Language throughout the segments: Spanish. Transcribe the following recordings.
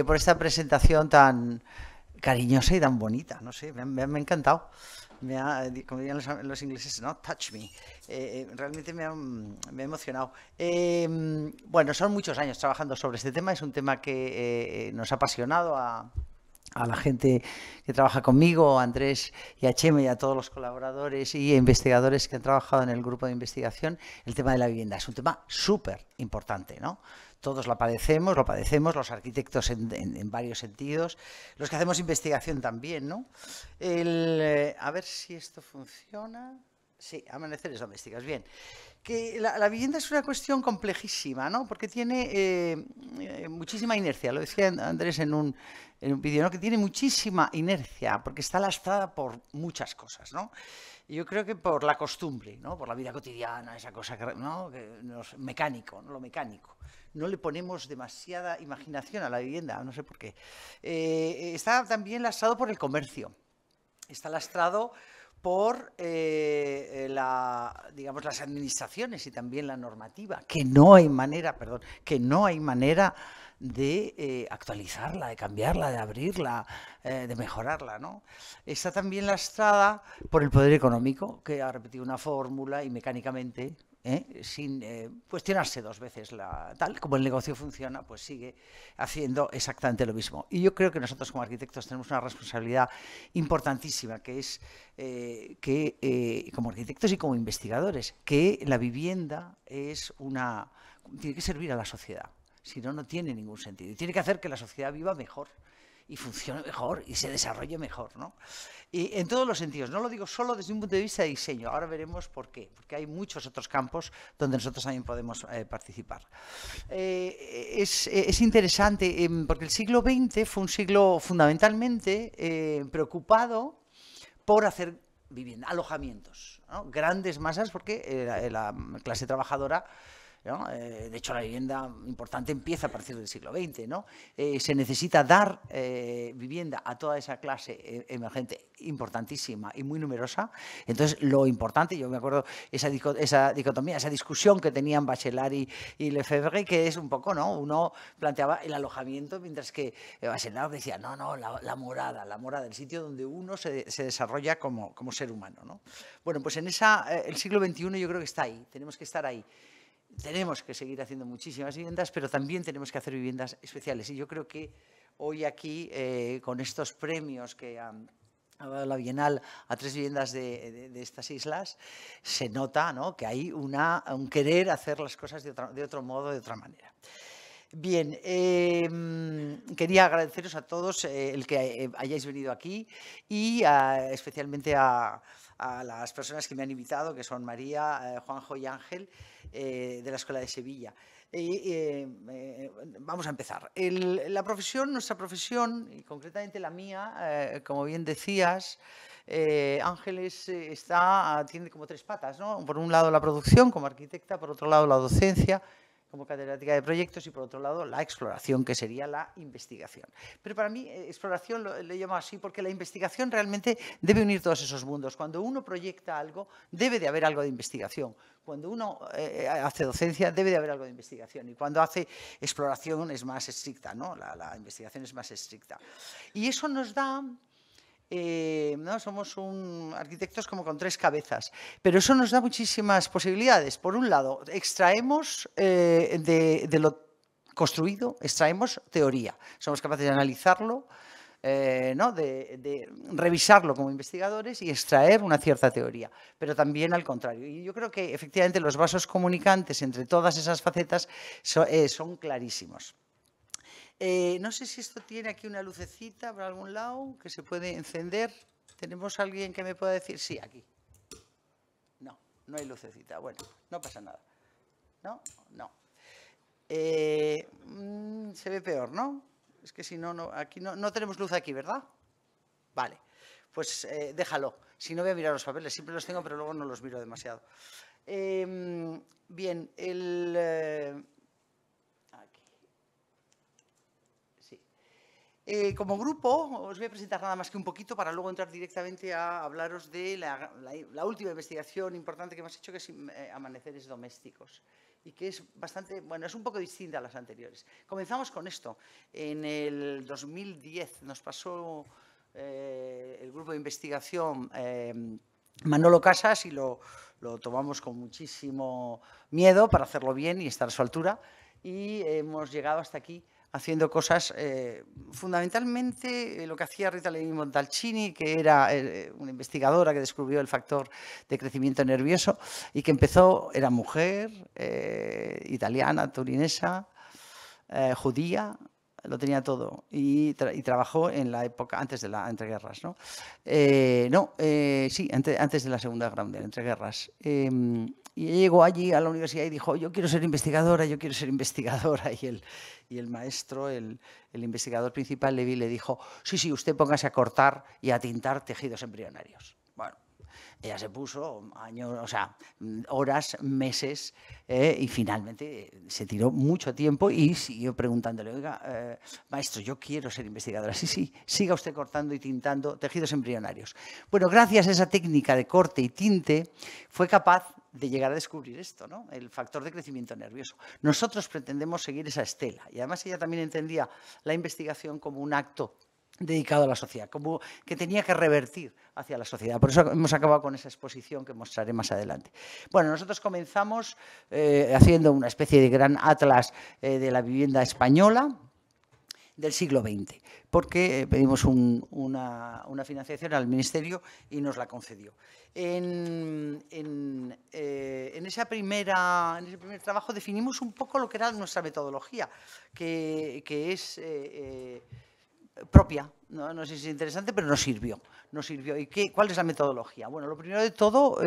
por esta presentación tan cariñosa y tan bonita. No sé, me ha encantado. Como dirían los ingleses, ¿no? Touch me. Realmente me ha emocionado. Bueno, son muchos años trabajando sobre este tema. Es un tema que nos ha apasionado a la gente que trabaja conmigo, a Andrés y a Chema y a todos los colaboradores y investigadores que han trabajado en el grupo de investigación. El tema de la vivienda es un tema súper importante, ¿no? Todos lo padecemos los arquitectos en varios sentidos, los que hacemos investigación también, ¿no? A ver si esto funciona. Sí, amaneceres domésticas, bien. Que la vivienda es una cuestión complejísima, ¿no? Porque tiene muchísima inercia, lo decía Andrés en un vídeo, ¿no? Que tiene muchísima inercia, porque está lastrada por muchas cosas, ¿no? Y yo creo que por la costumbre, ¿no? Por la vida cotidiana, esa cosa ¿no? Mecánico, ¿no? Lo mecánico. No le ponemos demasiada imaginación a la vivienda, no sé por qué. Está también lastrado por el comercio. Está lastrado por digamos, las administraciones y también la normativa, que no hay manera, perdón, que no hay manera de actualizarla, de cambiarla, de abrirla, de mejorarla, ¿no? Está también lastrada por el poder económico, que ha repetido una fórmula y mecánicamente, sin cuestionarse dos veces tal como el negocio funciona, pues sigue haciendo exactamente lo mismo. Y yo creo que nosotros como arquitectos tenemos una responsabilidad importantísima, que es como arquitectos y como investigadores, que la vivienda tiene que servir a la sociedad. Si no, no tiene ningún sentido. Y tiene que hacer que la sociedad viva mejor y funcione mejor y se desarrolle mejor, ¿no? Y en todos los sentidos. No lo digo solo desde un punto de vista de diseño. Ahora veremos por qué. Porque hay muchos otros campos donde nosotros también podemos participar. Es interesante porque el siglo XX fue un siglo fundamentalmente preocupado por hacer vivienda, alojamientos, ¿no? Grandes masas, porque la clase trabajadora, ¿no? De hecho, la vivienda importante empieza a partir del siglo XX, ¿no? Se necesita dar vivienda a toda esa clase emergente importantísima y muy numerosa. Entonces, lo importante, yo me acuerdo esa dicotomía, esa discusión que tenían Bachelard y Lefebvre, que es un poco, ¿no? Uno planteaba el alojamiento, mientras que Bachelard decía, no, la morada, el sitio donde uno se desarrolla como ser humano, ¿no? Bueno, pues el siglo XXI yo creo que está ahí, tenemos que estar ahí. Tenemos que seguir haciendo muchísimas viviendas, pero también tenemos que hacer viviendas especiales. Y yo creo que hoy aquí, con estos premios que ha dado la Bienal a 3 viviendas de estas islas, se nota, ¿no? Que hay un querer hacer las cosas de otro modo, de otra manera. Bien, quería agradeceros a todos el que hayáis venido aquí y especialmente a las personas que me han invitado, que son María, Juanjo y Ángel, de la Escuela de Sevilla. Vamos a empezar. Nuestra profesión, y concretamente la mía, como bien decías, Ángel tiene como 3 patas, ¿no? Por un lado la producción como arquitecta, por otro lado la docencia como catedrática de proyectos y por otro lado la exploración, que sería la investigación. Pero para mí exploración lo llamo así porque la investigación realmente debe unir todos esos mundos. Cuando uno proyecta algo, debe de haber algo de investigación. Cuando uno hace docencia, debe de haber algo de investigación. Y cuando hace exploración es más estricta, ¿no? La investigación es más estricta. Y eso nos da... ¿no? Somos arquitectos como con 3 cabezas, pero eso nos da muchísimas posibilidades. Por un lado, extraemos de lo construido, extraemos teoría. Somos capaces de analizarlo, ¿no? de revisarlo como investigadores y extraer una cierta teoría, pero también al contrario. Y yo creo que efectivamente los vasos comunicantes entre todas esas facetas son clarísimos. No sé si esto tiene aquí una lucecita por algún lado que se puede encender. ¿Tenemos alguien que me pueda decir? Sí, aquí. No, no hay lucecita. Bueno, no pasa nada. ¿No? No. Se ve peor, ¿no? Es que si no, aquí no tenemos luz aquí, ¿verdad? Vale. Pues déjalo. Si no, voy a mirar los papeles. Siempre los tengo, pero luego no los miro demasiado. Bien, aquí. Sí. Como grupo, os voy a presentar nada más que un poquito para luego entrar directamente a hablaros de la última investigación importante que hemos hecho, que es amaneceres domésticos, y que es bastante, bueno, es un poco distinta a las anteriores. Comenzamos con esto. En el 2010 nos pasó el grupo de investigación Manolo Casas y lo tomamos con muchísimo miedo para hacerlo bien y estar a su altura, y hemos llegado hasta aquí haciendo cosas, fundamentalmente lo que hacía Rita Levi-Montalcini, que era una investigadora que descubrió el factor de crecimiento nervioso y que empezó, era mujer, italiana, turinesa, judía, lo tenía todo, y trabajó en la época antes de la entreguerras, ¿no? Sí, antes de la Segunda Guerra Mundial, entreguerras. Y ella llegó allí a la universidad y dijo, yo quiero ser investigadora, yo quiero ser investigadora. Y el maestro, el investigador principal, Levi, le dijo, sí, sí, usted póngase a cortar y a tintar tejidos embrionarios. Bueno, ella se puso años, o sea, horas, meses, y finalmente se tiró mucho tiempo y siguió preguntándole, oiga, maestro, yo quiero ser investigadora. Sí, sí, siga usted cortando y tintando tejidos embrionarios. Bueno, gracias a esa técnica de corte y tinte, fue capaz de llegar a descubrir esto, ¿no? El factor de crecimiento nervioso. Nosotros pretendemos seguir esa estela, y además ella también entendía la investigación como un acto dedicado a la sociedad, como que tenía que revertir hacia la sociedad. Por eso hemos acabado con esa exposición que mostraré más adelante. Bueno, nosotros comenzamos haciendo una especie de gran atlas de la vivienda española del siglo XX, porque pedimos una financiación al Ministerio y nos la concedió. En ese primer trabajo definimos un poco lo que era nuestra metodología, que es propia, no sé si es interesante, pero nos sirvió. ¿Y cuál es la metodología? Bueno, lo primero de todo,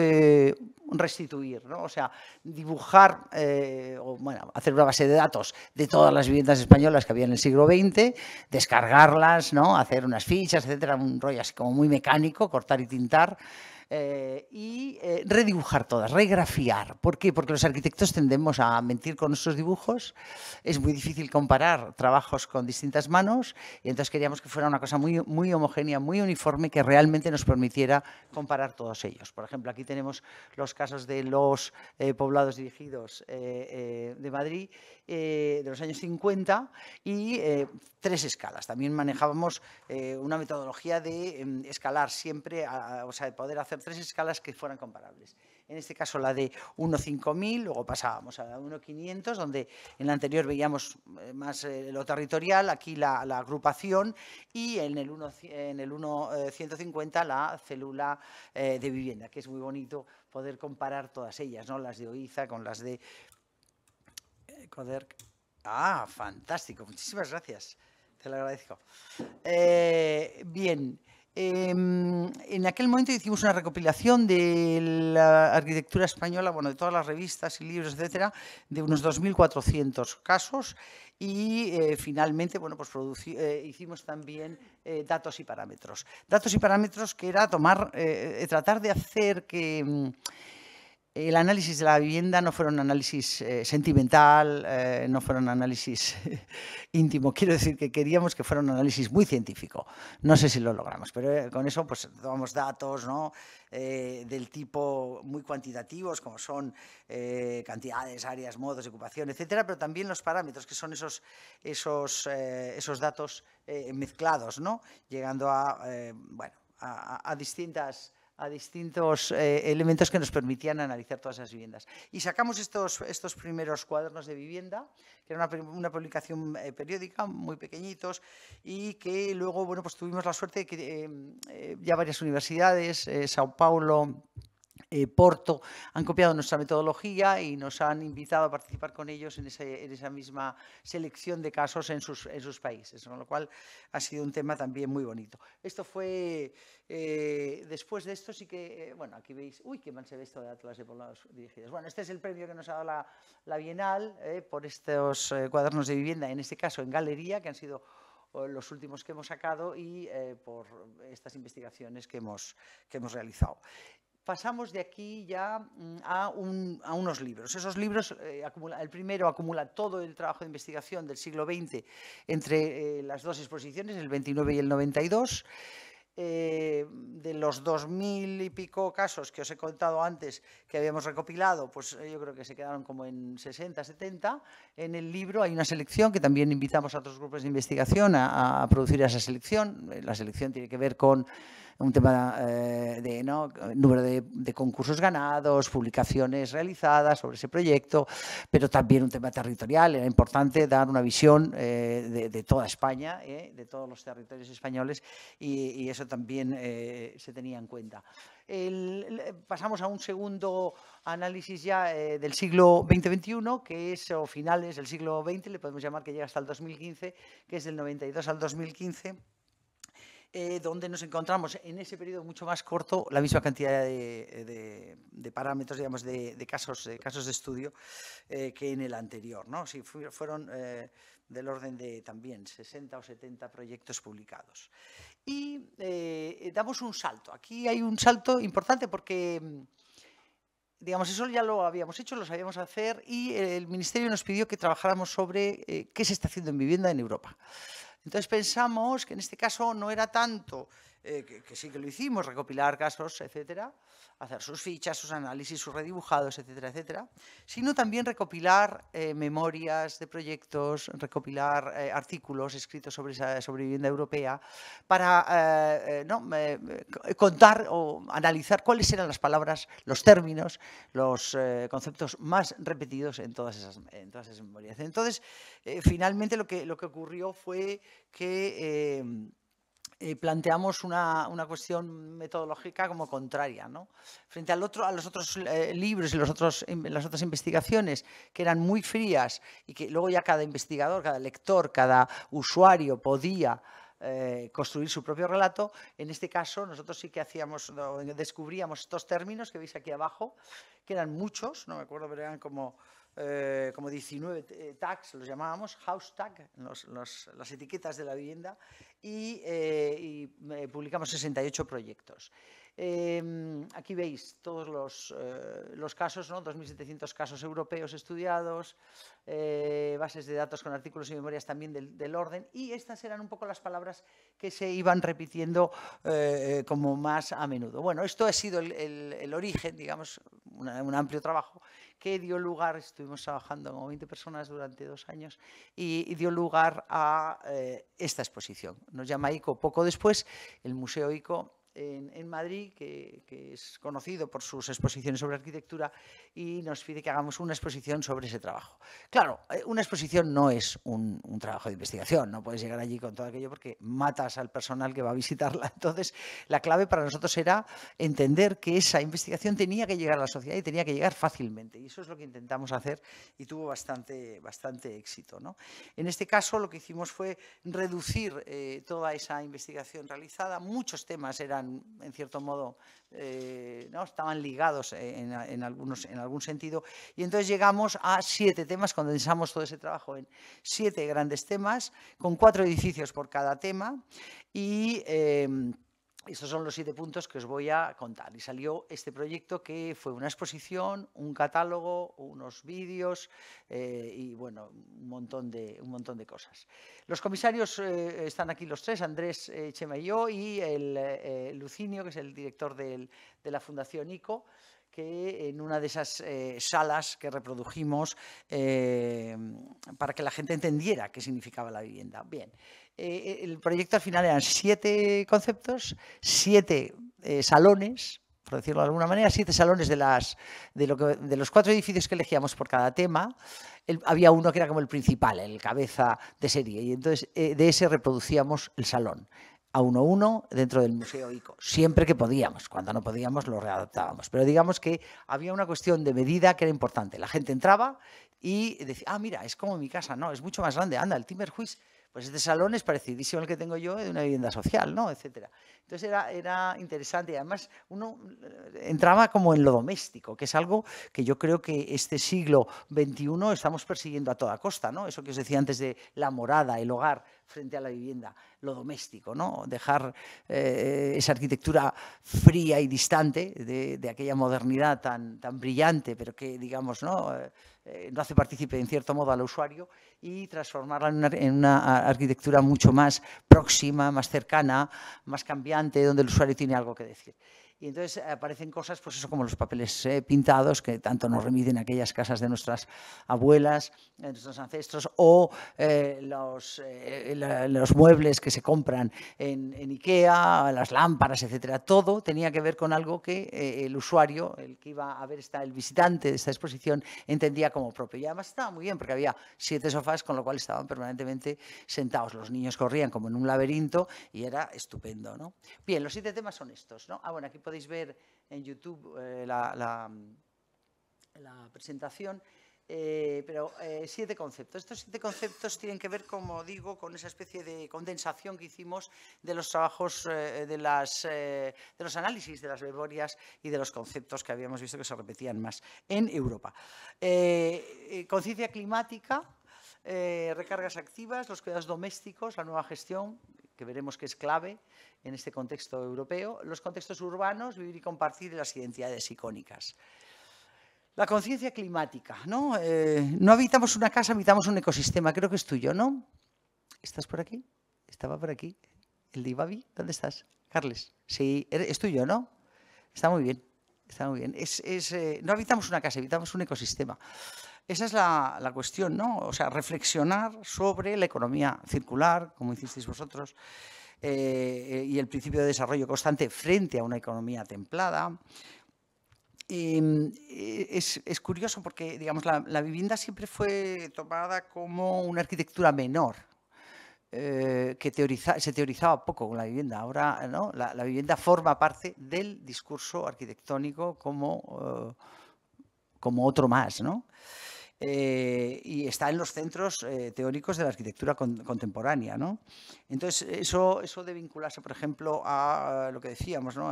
restituir, ¿no? O sea, dibujar, hacer una base de datos de todas las viviendas españolas que había en el siglo XX, descargarlas, ¿no? Hacer unas fichas, etcétera, un rollo así como muy mecánico, cortar y tintar. Y redibujar todas, regrafiar. ¿Por qué? Porque los arquitectos tendemos a mentir con nuestros dibujos, es muy difícil comparar trabajos con distintas manos, y entonces queríamos que fuera una cosa muy, muy homogénea, muy uniforme, que realmente nos permitiera comparar todos ellos. Por ejemplo, aquí tenemos los casos de los poblados dirigidos de Madrid de los años 50 y 3 escalas. También manejábamos una metodología de escalar siempre, o sea, de poder hacer 3 escalas que fueran comparables. En este caso la de 1.5000, luego pasábamos a la 1.500, donde en la anterior veíamos más lo territorial, aquí la agrupación, y en el 1.150 la célula de vivienda, que es muy bonito poder comparar todas ellas, ¿no? Las de Oiza con las de Coderc. Ah, fantástico, muchísimas gracias, te lo agradezco. Bien. En aquel momento hicimos una recopilación de la arquitectura española, bueno, de todas las revistas y libros, etcétera, de unos 2.400 casos, y finalmente, bueno, pues hicimos también datos y parámetros. Datos y parámetros que era tratar de hacer que el análisis de la vivienda no fuera un análisis sentimental, no fuera un análisis íntimo. Quiero decir que queríamos que fuera un análisis muy científico. No sé si lo logramos, pero con eso pues tomamos datos, ¿no? Del tipo muy cuantitativos, como son cantidades, áreas, modos de ocupación, etcétera, pero también los parámetros, que son esos datos mezclados, ¿no? Llegando a distintos elementos que nos permitían analizar todas esas viviendas. Y sacamos estos primeros cuadernos de vivienda, que era una publicación periódica, muy pequeñitos, y que luego, bueno, pues tuvimos la suerte de que ya varias universidades, Sao Paulo, Porto, han copiado nuestra metodología y nos han invitado a participar con ellos en esa misma selección de casos en sus países, con lo cual ha sido un tema también muy bonito. Esto fue, después de esto sí que, bueno, aquí veis, uy, qué mal se ve esto de Atlas de Poblados Dirigidos. Bueno, este es el premio que nos ha dado la Bienal por estos cuadernos de vivienda, en este caso en galería, que han sido los últimos que hemos sacado, y por estas investigaciones que hemos realizado. pasamos de aquí ya a unos libros. Esos libros, el primero acumula todo el trabajo de investigación del siglo XX entre las dos exposiciones, el 29 y el 92. De los 2000 y pico casos que os he contado antes que habíamos recopilado, pues yo creo que se quedaron como en 60, 70. En el libro hay una selección que también invitamos a otros grupos de investigación a producir esa selección. La selección tiene que ver con un tema de número de concursos ganados, publicaciones realizadas sobre ese proyecto, pero también un tema territorial. Era importante dar una visión de toda España, de todos los territorios españoles, y eso también se tenía en cuenta. Pasamos a un segundo análisis ya del siglo XX-XXI, que es, o finales del siglo XX, le podemos llamar, que llega hasta el 2015, que es del 92 al 2015, donde nos encontramos en ese periodo mucho más corto la misma cantidad de parámetros, digamos, de casos de estudio que en el anterior, ¿no? Sí, fueron del orden de también 60 o 70 proyectos publicados. Y damos un salto. Aquí hay un salto importante porque, digamos, eso ya lo habíamos hecho, lo sabíamos hacer, y el Ministerio nos pidió que trabajáramos sobre qué se está haciendo en vivienda en Europa. Entonces pensamos que en este caso no era tanto, que sí que lo hicimos, recopilar casos, etcétera, hacer sus fichas, sus análisis, sus redibujados, etcétera, etcétera, sino también recopilar memorias de proyectos, recopilar artículos escritos sobre vivienda europea para contar o analizar cuáles eran las palabras, los términos, los conceptos más repetidos en todas esas memorias. Entonces, finalmente lo que ocurrió fue que planteamos una cuestión metodológica como contraria, ¿no? Frente a los otros libros y las otras investigaciones, que eran muy frías y que luego ya cada investigador, cada lector, cada usuario podía construir su propio relato. En este caso, nosotros sí que descubríamos estos términos que veis aquí abajo, que eran muchos, no me acuerdo, pero eran como 19 tags, los llamábamos, house tag, las etiquetas de la vivienda, y publicamos 68 proyectos. Aquí veis todos los casos, ¿no? 2.700 casos europeos estudiados, bases de datos con artículos y memorias también del orden, y estas eran un poco las palabras que se iban repitiendo como más a menudo. Bueno, esto ha sido el origen, digamos, un amplio trabajo que dio lugar, estuvimos trabajando como 20 personas durante 2 años, y dio lugar a esta exposición. Nos llama ICO poco después, el Museo ICO en Madrid, que es conocido por sus exposiciones sobre arquitectura, y nos pide que hagamos una exposición sobre ese trabajo. Claro, una exposición no es un trabajo de investigación, no puedes llegar allí con todo aquello porque matas al personal que va a visitarla. Entonces, la clave para nosotros era entender que esa investigación tenía que llegar a la sociedad y tenía que llegar fácilmente, y eso es lo que intentamos hacer, y tuvo bastante éxito, ¿no? En este caso, lo que hicimos fue reducir toda esa investigación realizada. Muchos temas eran, en cierto modo, estaban ligados en algún sentido, y entonces llegamos a 7 temas, condensamos todo ese trabajo en 7 grandes temas, con 4 edificios por cada tema, y estos son los 7 puntos que os voy a contar. Y salió este proyecto, que fue una exposición, un catálogo, unos vídeos y, bueno, un montón de cosas. Los comisarios están aquí los 3, Andrés, Chema y yo, y el Lucinio, que es el director de la Fundación ICO, que en una de esas salas que reprodujimos para que la gente entendiera qué significaba la vivienda. Bien, el proyecto al final eran 7 conceptos, 7 salones, por decirlo de alguna manera, 7 salones de los 4 edificios que elegíamos por cada tema. Había uno que era como el principal, el cabeza de serie, y entonces de ese reproducíamos el salón a uno dentro del Museo ICO, siempre que podíamos. Cuando no podíamos lo readaptábamos, pero digamos que había una cuestión de medida que era importante. La gente entraba y decía, mira, es como mi casa, no, es mucho más grande, anda, el Timmerhuis, pues este salón es parecidísimo al que tengo yo de una vivienda social, ¿no?, etcétera. Entonces era interesante, y además uno entraba como en lo doméstico, que es algo que yo creo que este siglo XXI estamos persiguiendo a toda costa, ¿no? Eso que os decía antes de la morada, el hogar, frente a la vivienda, lo doméstico, ¿no? Dejar esa arquitectura fría y distante de aquella modernidad tan brillante, pero que, digamos, no hace partícipe en cierto modo al usuario, y transformarla en una arquitectura mucho más próxima, más cercana, más cambiante, donde el usuario tiene algo que decir. Y entonces aparecen cosas, pues eso, como los papeles pintados, que tanto nos remiten a aquellas casas de nuestras abuelas, de nuestros ancestros, o los muebles que se compran en IKEA, las lámparas, etcétera. Todo tenía que ver con algo que el usuario, el que iba a ver, el visitante de esta exposición, entendía como propio. Y además estaba muy bien, porque había 7 sofás, con lo cual estaban permanentemente sentados. Los niños corrían como en un laberinto y era estupendo, ¿no? Bien, los 7 temas son estos, ¿no? Bueno, aquí podéis ver en YouTube la presentación, pero 7 conceptos. Estos 7 conceptos tienen que ver, como digo, con esa especie de condensación que hicimos de los trabajos, de los análisis de las memorias y de los conceptos que habíamos visto que se repetían más en Europa. Conciencia climática, recargas activas, los cuidados domésticos, la nueva gestión, que veremos que es clave en este contexto europeo, los contextos urbanos, vivir y compartir, y las identidades icónicas. La conciencia climática, ¿no? No habitamos una casa, habitamos un ecosistema. Creo que es tuyo, ¿no? ¿Estás por aquí? Estaba por aquí. ¿El de Ibabi? ¿Dónde estás? Carles. Sí, es tuyo, ¿no? Está muy bien. Está muy bien. No habitamos una casa, habitamos un ecosistema. Esa es la cuestión, ¿no? O sea, reflexionar sobre la economía circular, como hicisteis vosotros, y el principio de desarrollo constante frente a una economía templada. Es curioso porque, digamos, la vivienda siempre fue tomada como una arquitectura menor, que se teorizaba poco con la vivienda. Ahora, ¿no? La vivienda forma parte del discurso arquitectónico como otro más, ¿no? Y está en los centros teóricos de la arquitectura contemporánea, ¿no? Entonces, eso debe vincularse, por ejemplo, a lo que decíamos, ¿no?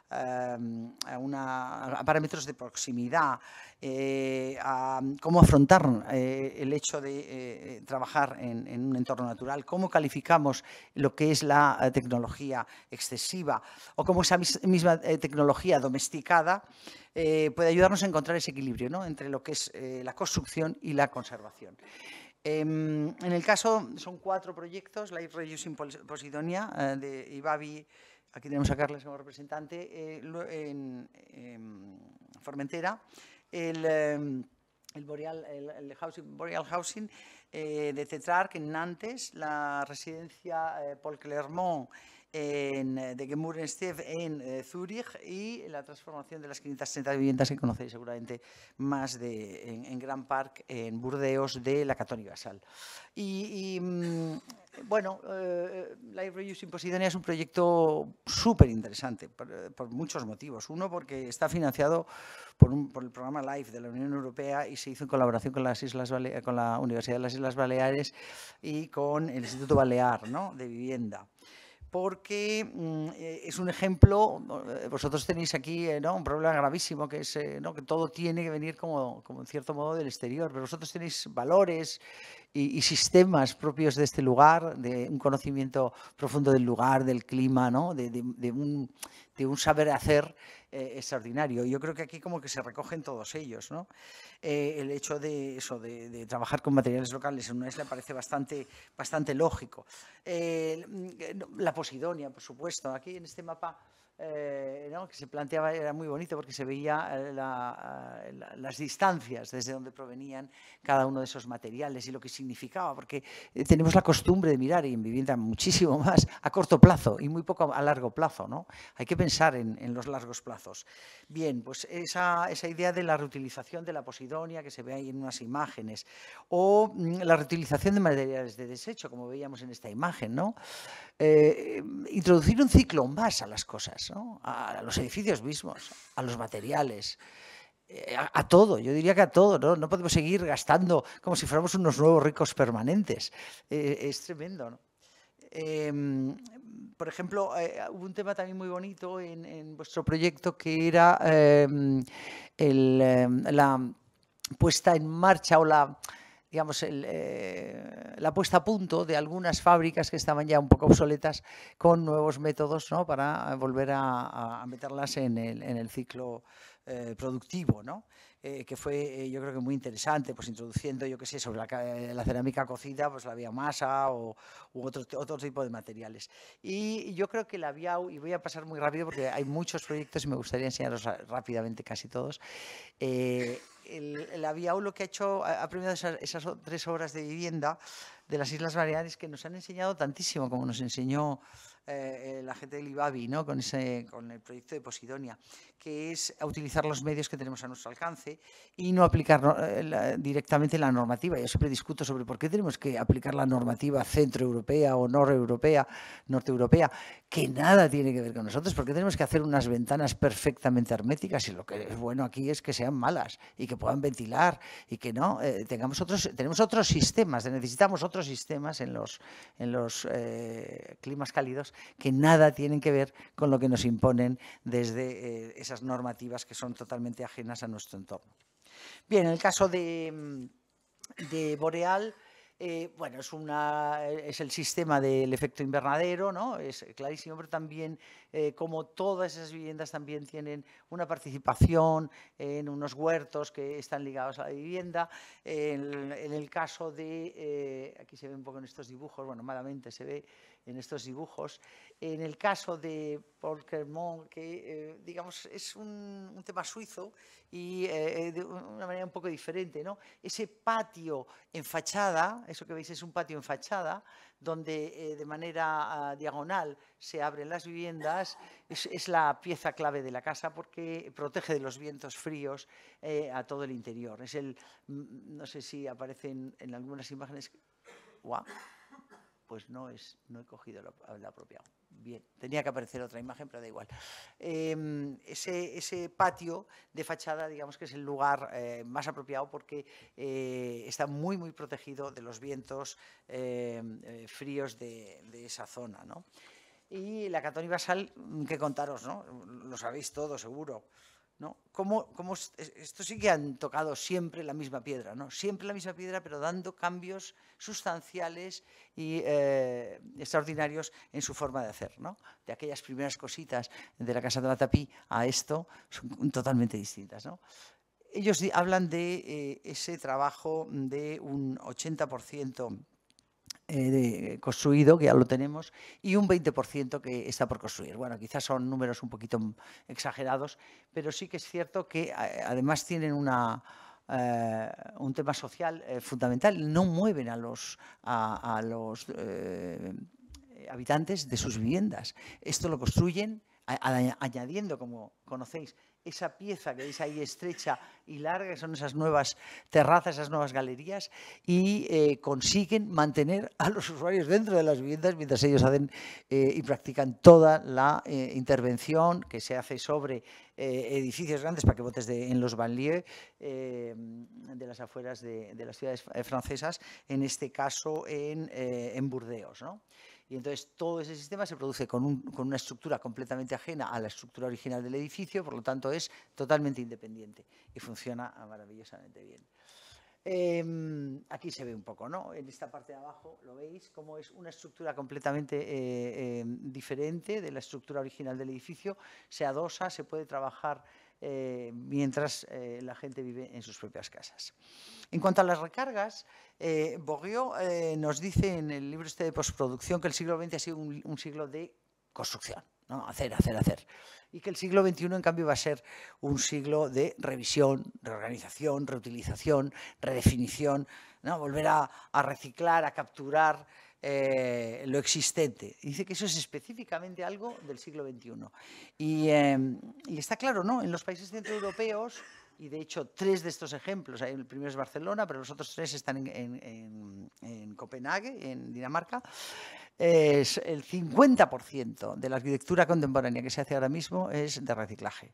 a parámetros de proximidad, a cómo afrontar el hecho de trabajar en un entorno natural, cómo calificamos lo que es la tecnología excesiva, o cómo esa misma tecnología domesticada puede ayudarnos a encontrar ese equilibrio, ¿no? Entre lo que es la construcción y la conservación. En el caso, son 4 proyectos: Life Reusing Posidonia, de Ibabi. Aquí tenemos a Carles como representante, en Formentera, el Boreal Housing de Tetrarch en Nantes, la residencia Paul Clermont de Gemurenstedt en Zúrich, y la transformación de las 530 viviendas que conocéis seguramente más en Grand Park, en Burdeos, de la Catoni Basal. Bueno, Life Reusing Posidonia es un proyecto súper interesante por muchos motivos. Uno, porque está financiado por el programa LIFE de la Unión Europea y se hizo en colaboración con la Universidad de las Islas Baleares y con el Instituto Balear, ¿no?, de Vivienda. Porque es un ejemplo. Vosotros tenéis aquí un problema gravísimo, que es que todo tiene que venir como en cierto modo del exterior, pero vosotros tenéis valores y sistemas propios de este lugar, de un conocimiento profundo del lugar, del clima, ¿no?, de un saber hacer extraordinario. Yo creo que aquí como que se recogen todos ellos, ¿no? El hecho de trabajar con materiales locales en una isla parece bastante lógico. La Posidonia, por supuesto. Aquí en este mapa que se planteaba era muy bonito, porque se veía las distancias desde donde provenían cada uno de esos materiales y lo que significaba, porque tenemos la costumbre de mirar, y en vivienda muchísimo más, a corto plazo y muy poco a largo plazo, ¿no? Hay que pensar en los largos plazos. Bien, pues esa idea de la reutilización de la Posidonia, que se ve ahí en unas imágenes, o la reutilización de materiales de desecho, como veíamos en esta imagen, ¿no? Introducir un ciclo más a las cosas, ¿no?, a los edificios mismos, a los materiales, a todo. Yo diría que a todo, ¿no? No podemos seguir gastando como si fuéramos unos nuevos ricos permanentes. Es tremendo, ¿no? Por ejemplo, hubo un tema también muy bonito en vuestro proyecto, que era la puesta en marcha o digamos, la puesta a punto de algunas fábricas que estaban ya un poco obsoletas con nuevos métodos, ¿no?, para volver a meterlas en el ciclo productivo, ¿no? Que fue, yo creo que muy interesante, pues introduciendo, yo qué sé, sobre la cerámica cocida, pues la biomasa u otro tipo de materiales. Y yo creo que la Biau, y voy a pasar muy rápido porque hay muchos proyectos y me gustaría enseñaros rápidamente casi todos. La Biau lo que ha hecho, ha premiado esas 3 obras de vivienda de las Islas Baleares que nos han enseñado tantísimo, como nos enseñó la gente del IBABI, ¿no?, con el proyecto de Posidonia, que es a utilizar los medios que tenemos a nuestro alcance y no aplicar directamente la normativa. Yo siempre discuto sobre por qué tenemos que aplicar la normativa centroeuropea o norteeuropea, que nada tiene que ver con nosotros. ¿Por qué tenemos que hacer unas ventanas perfectamente herméticas? Y lo que es bueno aquí es que sean malas y que puedan ventilar y que no tenemos otros sistemas, necesitamos otros sistemas en los climas cálidos que nada tienen que ver con lo que nos imponen desde esas normativas que son totalmente ajenas a nuestro entorno. Bien, en el caso de Boreal, bueno, es el sistema del efecto invernadero, ¿no? Es clarísimo, pero también como todas esas viviendas también tienen una participación en unos huertos que están ligados a la vivienda. En el caso de, aquí se ve un poco en estos dibujos, bueno, malamente se ve en estos dibujos. En el caso de Paul Clermont, que digamos es un tema suizo y de una manera un poco diferente, ¿no? Ese patio en fachada, eso que veis es un patio en fachada, donde de manera diagonal se abren las viviendas, es la pieza clave de la casa porque protege de los vientos fríos a todo el interior. No sé si aparecen en algunas imágenes. ¡Guau! Pues no he cogido el apropiado. Bien, tenía que aparecer otra imagen, pero da igual. Ese patio de fachada, digamos que es el lugar más apropiado porque está muy, muy protegido de los vientos fríos de esa zona, ¿no? Y la Catoni basal, ¿qué contaros, no? Lo sabéis todo, seguro, ¿no? Esto sí que han tocado siempre la misma piedra, ¿no? Siempre la misma piedra, pero dando cambios sustanciales y extraordinarios en su forma de hacer, ¿no? De aquellas primeras cositas de la Casa de la Tapí a esto son totalmente distintas, ¿no? Ellos hablan de ese trabajo de un 80% construido, que ya lo tenemos, y un 20% que está por construir. Bueno, quizás son números un poquito exagerados, pero sí que es cierto que además tienen un tema social fundamental. No mueven a los habitantes de sus viviendas. Esto lo construyen añadiendo, como conocéis, esa pieza que veis ahí estrecha y larga, que son esas nuevas terrazas, esas nuevas galerías, y consiguen mantener a los usuarios dentro de las viviendas mientras ellos hacen y practican toda la intervención que se hace sobre edificios grandes paquebotes en los banlieues de las afueras de las ciudades francesas, en este caso en Burdeos, ¿no? Y entonces todo ese sistema se produce con una estructura completamente ajena a la estructura original del edificio, por lo tanto es totalmente independiente y funciona maravillosamente bien. Aquí se ve un poco, ¿no? En esta parte de abajo lo veis, como es una estructura completamente diferente de la estructura original del edificio, se adosa, se puede trabajar mientras la gente vive en sus propias casas. En cuanto a las recargas, Bourriaud nos dice en el libro este de postproducción que el siglo XX ha sido un siglo de construcción, ¿no? Hacer. Y que el siglo XXI, en cambio, va a ser un siglo de revisión, reorganización, reutilización, redefinición, ¿no? Volver a reciclar, a capturar lo existente. Dice que eso es específicamente algo del siglo XXI. Y está claro, ¿no? En los países centroeuropeos, y de hecho 3 de estos ejemplos, el primero es Barcelona, pero los otros 3 están en Copenhague, en Dinamarca. Es el 50% de la arquitectura contemporánea que se hace ahora mismo es de reciclaje.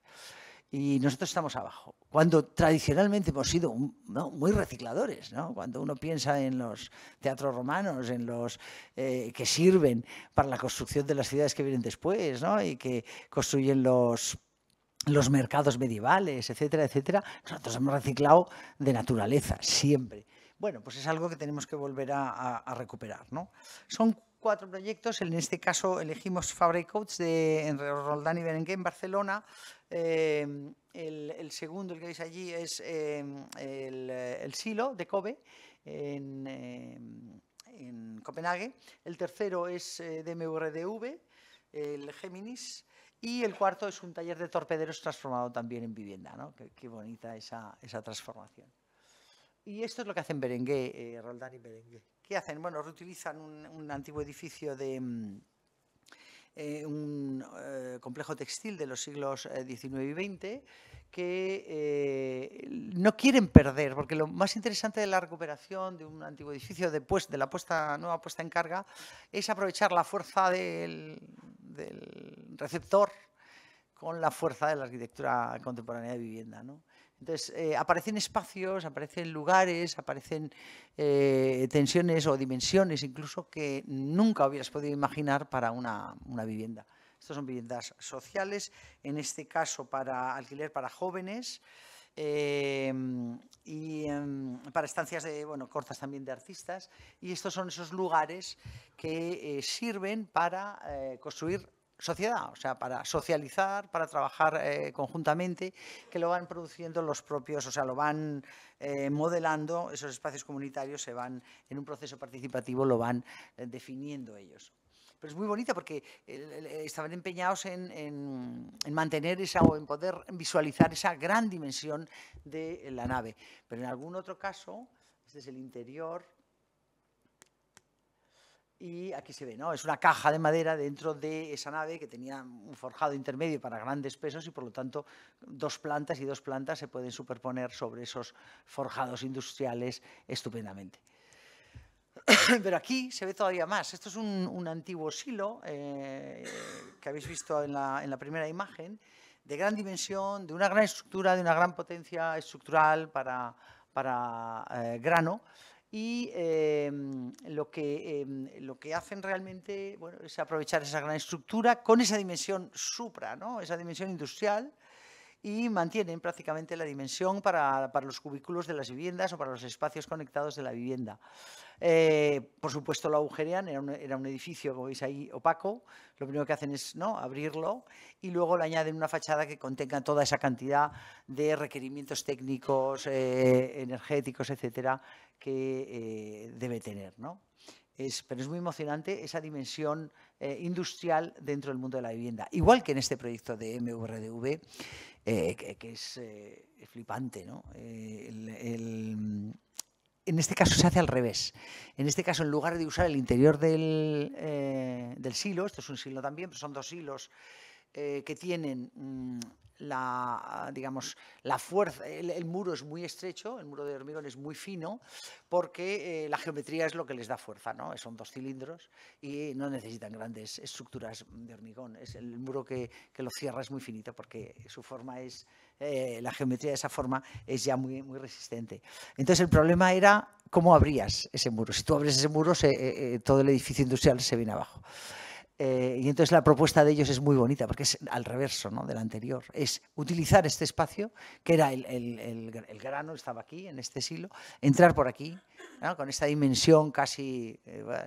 Y nosotros estamos abajo, cuando tradicionalmente hemos sido muy recicladores, ¿no? Cuando uno piensa en los teatros romanos, en los que sirven para la construcción de las ciudades que vienen después, ¿no? Y que construyen los mercados medievales, etcétera, etcétera. Nosotros hemos reciclado de naturaleza, siempre. bueno, pues es algo que tenemos que volver a recuperar, ¿no? Son 4 proyectos, en este caso elegimos Fabra y Coats en Roldán y Berenguer en Barcelona. El segundo, el que veis allí, es el Silo de Kobe en Copenhague. El tercero es de MVRDV, el Géminis. Y el cuarto es un taller de torpederos transformado también en vivienda, ¿no? Qué bonita esa transformación. Y esto es lo que hacen Berenguer, Roldán y Berenguer. ¿Qué hacen? Bueno, reutilizan un antiguo edificio de un complejo textil de los siglos XIX y XX que no quieren perder, porque lo más interesante de la recuperación de un antiguo edificio, de la nueva puesta en carga, es aprovechar la fuerza del receptor con la fuerza de la arquitectura contemporánea de vivienda, ¿no? Entonces, aparecen espacios, aparecen lugares, aparecen tensiones o dimensiones incluso que nunca hubieras podido imaginar para una vivienda. Estas son viviendas sociales, en este caso para alquiler para jóvenes y para estancias cortas también de artistas. Y estos son esos lugares que sirven para construir sociedad, o sea, para socializar, para trabajar conjuntamente, que lo van produciendo los propios, o sea, lo van modelando, esos espacios comunitarios se van, en un proceso participativo, lo van definiendo ellos. Pero es muy bonita porque estaban empeñados en mantener o en poder visualizar esa gran dimensión de la nave. Pero en algún otro caso, este es el interior, y aquí se ve, ¿no? Es una caja de madera dentro de esa nave que tenía un forjado intermedio para grandes pesos y, por lo tanto, 2 plantas y 2 plantas se pueden superponer sobre esos forjados industriales estupendamente. Pero aquí se ve todavía más. Esto es un antiguo silo que habéis visto en la primera imagen, de gran dimensión, de una gran estructura, de una gran potencia estructural para grano. Y lo que hacen realmente, bueno, es aprovechar esa gran estructura con esa dimensión supra, ¿no? Esa dimensión industrial, y mantienen prácticamente la dimensión para los cubículos de las viviendas o para los espacios conectados de la vivienda. Por supuesto lo agujerean, era un edificio, como veis ahí, opaco. Lo primero que hacen es, ¿no?, abrirlo, y luego le añaden una fachada que contenga toda esa cantidad de requerimientos técnicos, energéticos, etcétera, que debe tener, ¿no? Pero es muy emocionante esa dimensión industrial dentro del mundo de la vivienda. Igual que en este proyecto de MVRDV, que es flipante, ¿no? En este caso se hace al revés. En este caso, en lugar de usar el interior del silo, esto es un silo también, pero son 2 silos que tienen digamos, la fuerza. El muro es muy estrecho, el muro de hormigón es muy fino, porque la geometría es lo que les da fuerza, ¿no? Son 2 cilindros y no necesitan grandes estructuras de hormigón. El muro que lo cierra es muy finito porque su forma es, la geometría de esa forma es ya muy, muy resistente. Entonces el problema era cómo abrías ese muro. Si tú abres ese muro, todo el edificio industrial se viene abajo. Y entonces la propuesta de ellos es muy bonita, porque es al reverso, ¿no?, del anterior. Es utilizar este espacio, que era el grano, estaba aquí, en este silo, entrar por aquí, ¿no?, con esta dimensión casi,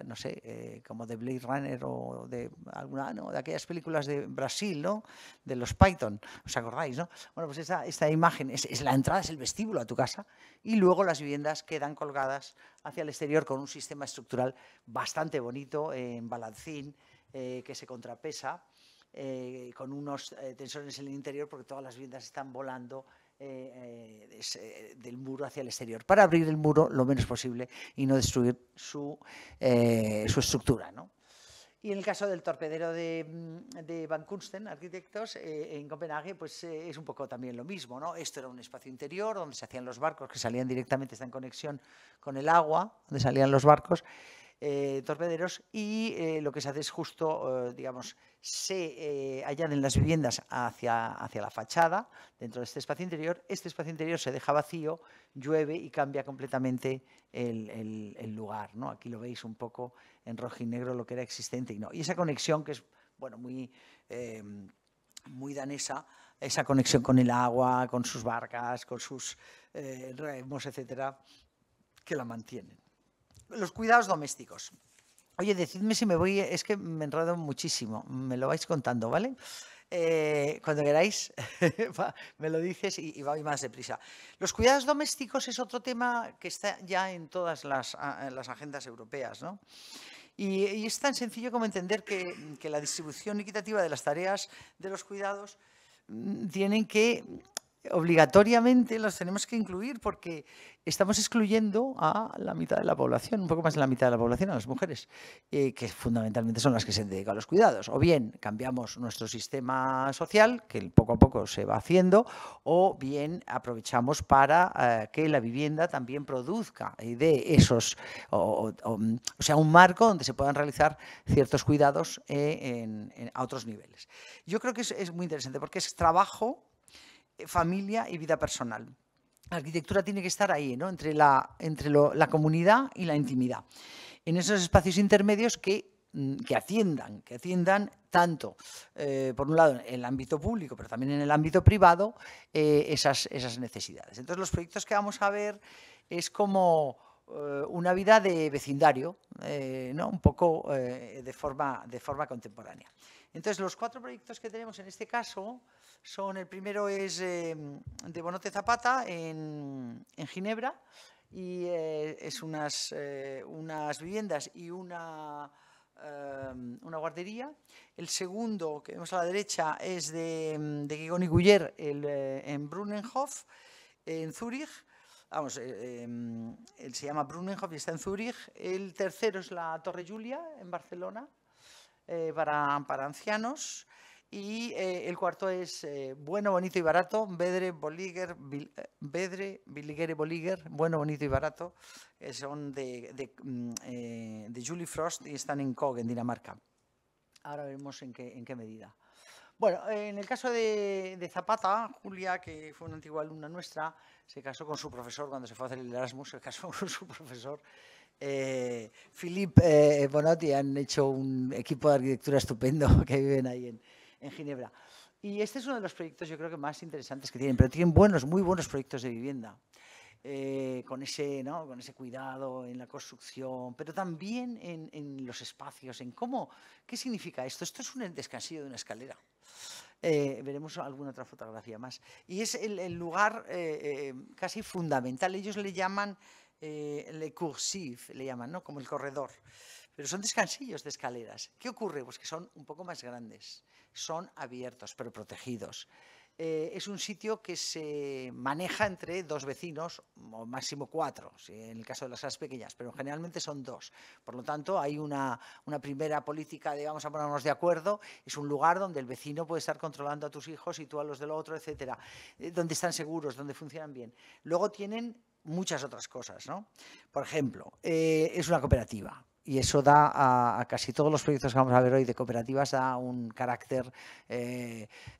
no sé, como de Blade Runner o de alguna, ¿no?, de aquellas películas de Brasil, ¿no?, de los Python, ¿os acordáis, no? Bueno, pues esta imagen es la entrada, es el vestíbulo a tu casa, y luego las viviendas quedan colgadas hacia el exterior con un sistema estructural bastante bonito, en balancín, que se contrapesa con unos tensores en el interior, porque todas las viviendas están volando del muro hacia el exterior, para abrir el muro lo menos posible y no destruir su estructura, ¿no? Y en el caso del torpedero de Van Kunsten, arquitectos, en Copenhague, pues es un poco también lo mismo, ¿no? Esto era un espacio interior donde se hacían los barcos, que salían directamente, está en conexión con el agua, donde salían los barcos, torpederos, y lo que se hace es justo, digamos, se añaden las viviendas hacia la fachada dentro de este espacio interior. Este espacio interior se deja vacío, llueve y cambia completamente el lugar, ¿no? Aquí lo veis un poco en rojo y negro, lo que era existente y no. Y esa conexión que es, bueno, muy danesa, esa conexión con el agua, con sus barcas, con sus remos, etcétera, que la mantienen. Los cuidados domésticos. Oye, decidme si me voy, es que me enredo muchísimo, me lo vais contando, ¿vale? Cuando queráis, me lo dices y voy más deprisa. Los cuidados domésticos es otro tema que está ya en todas las agendas europeas, ¿no? Y es tan sencillo como entender que la distribución equitativa de las tareas de los cuidados tienen que obligatoriamente los tenemos que incluir porque estamos excluyendo a la mitad de la población, un poco más de la mitad de la población, a las mujeres, que fundamentalmente son las que se dedican a los cuidados. O bien cambiamos nuestro sistema social, que poco a poco se va haciendo, o bien aprovechamos para que la vivienda también produzca y dé esos, o sea, un marco donde se puedan realizar ciertos cuidados a otros niveles. Yo creo que es muy interesante porque es trabajo, familia y vida personal. La arquitectura tiene que estar ahí, ¿no? entre la comunidad y la intimidad. En esos espacios intermedios que atiendan tanto, por un lado, en el ámbito público, pero también en el ámbito privado, esas necesidades. Entonces, los proyectos que vamos a ver es como una vida de vecindario, ¿no? Un poco de forma contemporánea. Entonces, los 4 proyectos que tenemos en este caso son, el primero es de Bonote Zapata en Ginebra, y es unas viviendas y una guardería. El segundo, que vemos a la derecha, es de Guigón y Guller en Brunnenhof, en Zúrich. Vamos, se llama Brunnenhof y está en Zúrich. El tercero es la Torre Julia en Barcelona, para ancianos. Y el cuarto es Bueno, Bonito y Barato, Vedre, Billiger y Bolliger, Bueno, Bonito y Barato, son de Julie Frost y están en Kog, en Dinamarca. Ahora veremos en qué medida. Bueno, en el caso de Zapata, Julia, que fue una antigua alumna nuestra, se casó con su profesor cuando se fue a hacer el Erasmus, se casó con su profesor. Philippe Bonotti, han hecho un equipo de arquitectura estupendo que viven ahí en Ginebra. Y este es uno de los proyectos, yo creo que más interesantes que tienen, pero tienen muy buenos proyectos de vivienda. Con ese cuidado en la construcción, pero también en los espacios, ¿qué significa esto? Esto es un descansillo de una escalera. Veremos alguna otra fotografía más. Y es el lugar casi fundamental. Ellos le llaman le coursive, le llaman, ¿no? Como el corredor. Pero son descansillos de escaleras. ¿Qué ocurre? Pues que son un poco más grandes. Son abiertos, pero protegidos. Es un sitio que se maneja entre 2 vecinos, o máximo 4, en el caso de las casas pequeñas, pero generalmente son 2. Por lo tanto, hay una primera política de vamos a ponernos de acuerdo. Es un lugar donde el vecino puede estar controlando a tus hijos y tú a los del otro, etcétera. Donde están seguros, donde funcionan bien. Luego tienen muchas otras cosas, ¿no? Por ejemplo, es una cooperativa. Y eso da a casi todos los proyectos que vamos a ver hoy de cooperativas, da un carácter,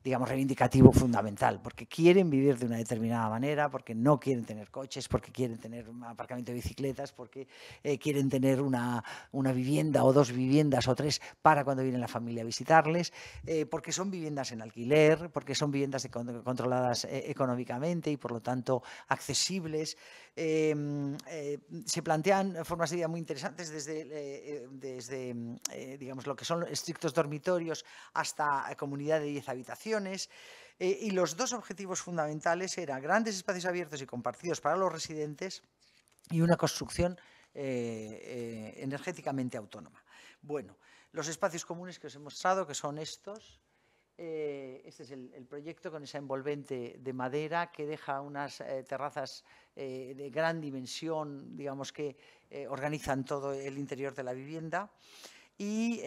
digamos, reivindicativo fundamental, porque quieren vivir de una determinada manera, porque no quieren tener coches, porque quieren tener un aparcamiento de bicicletas, porque quieren tener una vivienda o 2 viviendas o 3 para cuando viene la familia a visitarles, porque son viviendas en alquiler, porque son viviendas controladas económicamente y por lo tanto accesibles. Se plantean formas de vida muy interesantes desde digamos, lo que son estrictos dormitorios hasta comunidad de 10 habitaciones. Y los 2 objetivos fundamentales eran grandes espacios abiertos y compartidos para los residentes y una construcción energéticamente autónoma. Bueno, los espacios comunes que os he mostrado, que son estos. Este es el proyecto con esa envolvente de madera que deja unas terrazas de gran dimensión, digamos, que organizan todo el interior de la vivienda. Y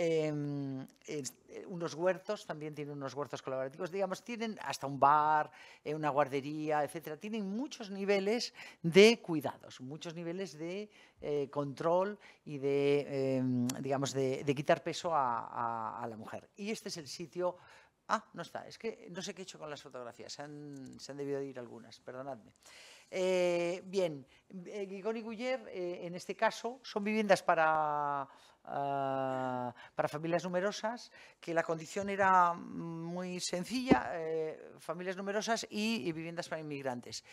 unos huertos, también tienen unos huertos colaborativos, digamos, tienen hasta un bar, una guardería, etcétera. Tienen muchos niveles de cuidados, muchos niveles de control y digamos, de quitar peso a la mujer. Y este es el sitio. No está, es que no sé qué he hecho con las fotografías, se han debido de ir algunas, perdonadme. Bien, Guigón y Guller, en este caso, son viviendas para familias numerosas, que la condición era muy sencilla, familias numerosas y viviendas para inmigrantes.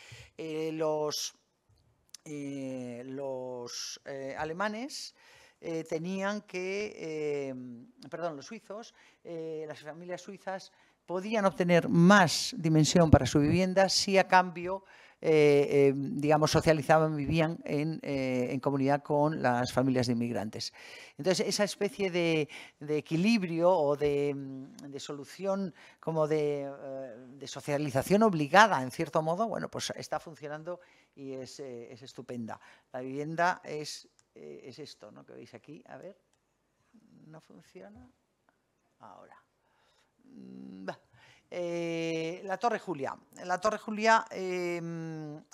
los alemanes tenían que, perdón, los suizos, las familias suizas podían obtener más dimensión para su vivienda si a cambio, digamos, socializaban, vivían en comunidad con las familias de inmigrantes. Entonces, esa especie de equilibrio o de solución como de socialización obligada, en cierto modo, bueno, pues está funcionando y es estupenda. La vivienda es esto, ¿no?, que veis aquí. A ver, ¿no funciona? Ahora. La Torre Julia. La Torre Julia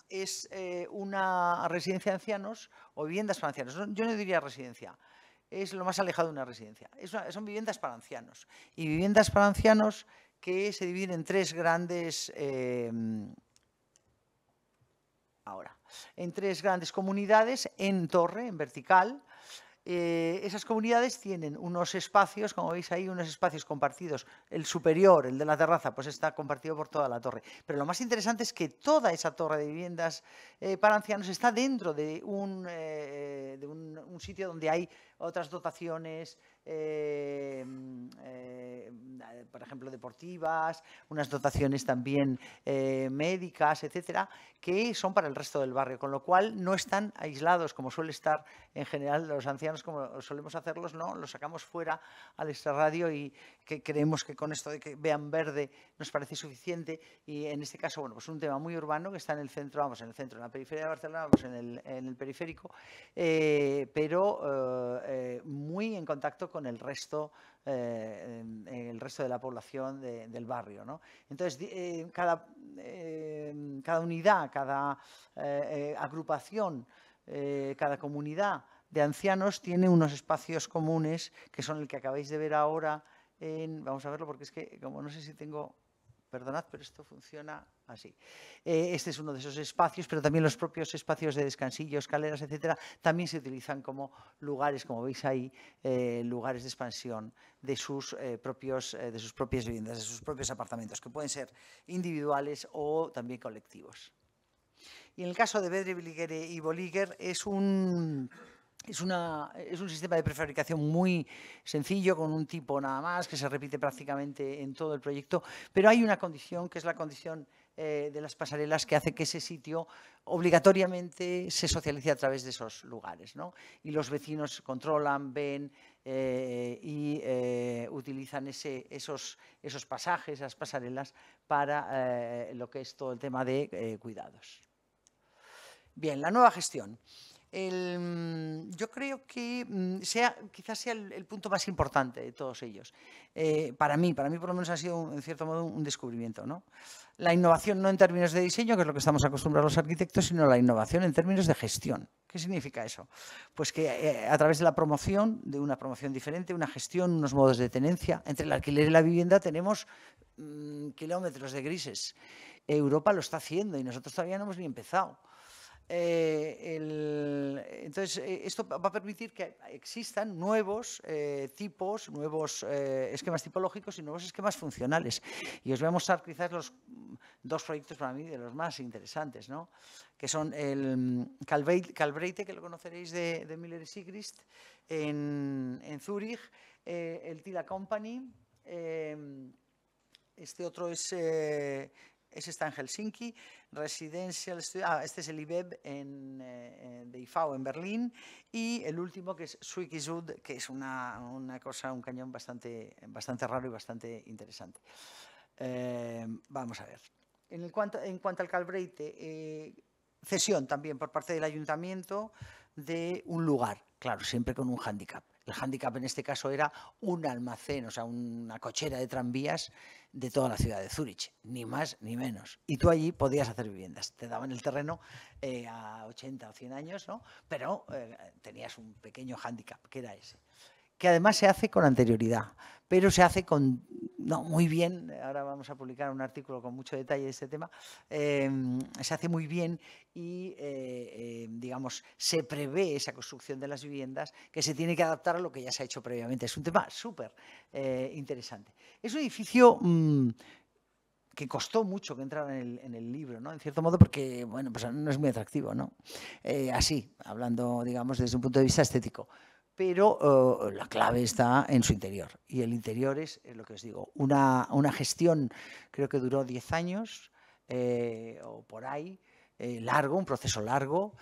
es una residencia de ancianos o viviendas para ancianos. Yo no diría residencia, es lo más alejado de una residencia. Son viviendas para ancianos. Y viviendas para ancianos que se dividen en tres grandes... en tres grandes comunidades en torre, en vertical. Esas comunidades tienen unos espacios, como veis ahí, unos espacios compartidos. El superior, el de la terraza, pues está compartido por toda la torre. Pero lo más interesante es que toda esa torre de viviendas para ancianos está dentro de un sitio donde hay otras dotaciones, por ejemplo, deportivas, unas dotaciones también médicas, etcétera, que son para el resto del barrio, con lo cual no están aislados, como suele estar en general los ancianos, como solemos hacerlos, ¿no? Los sacamos fuera al extrarradio y que creemos que con esto de que vean verde nos parece suficiente, y en este caso, bueno, pues un tema muy urbano que está en el centro, vamos, en el centro, en la periferia de Barcelona, vamos, en el periférico, pero muy en contacto con el resto de la población del barrio, ¿no? Entonces, cada unidad, cada agrupación, cada comunidad de ancianos tiene unos espacios comunes que son el que acabáis de ver ahora. Vamos a verlo porque es que, como no sé si tengo... Perdonad, pero esto funciona así. Este es uno de esos espacios, pero también los propios espacios de descansillo, escaleras, etcétera, también se utilizan como lugares, como veis ahí, lugares de expansión de sus propias viviendas, de sus propios apartamentos, que pueden ser individuales o también colectivos. Y en el caso de Bedre y Bolliger es un sistema de prefabricación muy sencillo, con un tipo nada más, que se repite prácticamente en todo el proyecto, pero hay una condición, que es la condición de las pasarelas, que hace que ese sitio obligatoriamente se socialice a través de esos lugares, ¿no? Y los vecinos controlan, ven y utilizan esos pasajes, esas pasarelas, para lo que es todo el tema de cuidados. Bien, la nueva gestión. Yo creo que quizás sea el punto más importante de todos ellos. Para mí por lo menos ha sido, en cierto modo, un descubrimiento, ¿no? La innovación no en términos de diseño, que es lo que estamos acostumbrados los arquitectos, sino la innovación en términos de gestión. ¿Qué significa eso? Pues que a través de la promoción, de una promoción diferente, una gestión, unos modos de tenencia, entre el alquiler y la vivienda tenemos kilómetros de grises. Europa lo está haciendo y nosotros todavía no hemos ni empezado. Entonces, esto va a permitir que existan nuevos tipos, nuevos esquemas tipológicos y nuevos esquemas funcionales. Y os voy a mostrar quizás los dos proyectos para mí de los más interesantes, ¿no? Que son el Calbreite, que lo conoceréis de Miller y Sigrist, en Zúrich, el Tila Company, este otro está en Helsinki, Residential Studio, este es el IBEB de IFAO en Berlín, y el último, que es Suikisud, que es una cosa, un cañón bastante raro y bastante interesante. Vamos a ver. En cuanto al Calbreite, cesión también por parte del ayuntamiento de un lugar, claro, siempre con un hándicap. El hándicap en este caso era un almacén, o sea, una cochera de tranvías de toda la ciudad de Zúrich, ni más ni menos. Y tú allí podías hacer viviendas. Te daban el terreno a 80 o 100 años, ¿no? Pero tenías un pequeño hándicap, que era ese. Que además se hace con anterioridad, pero se hace muy bien. Ahora vamos a publicar un artículo con mucho detalle de este tema. Se hace muy bien y, digamos, se prevé esa construcción de las viviendas que se tiene que adaptar a lo que ya se ha hecho previamente. Es un tema súper interesante. Es un edificio que costó mucho que entrara en el libro, ¿no? En cierto modo porque, bueno, pues no es muy atractivo, ¿no? Así, hablando, digamos, desde un punto de vista estético. Pero la clave está en su interior. Y el interior es lo que os digo, una gestión, creo que duró 10 años o por ahí, largo, un proceso largo,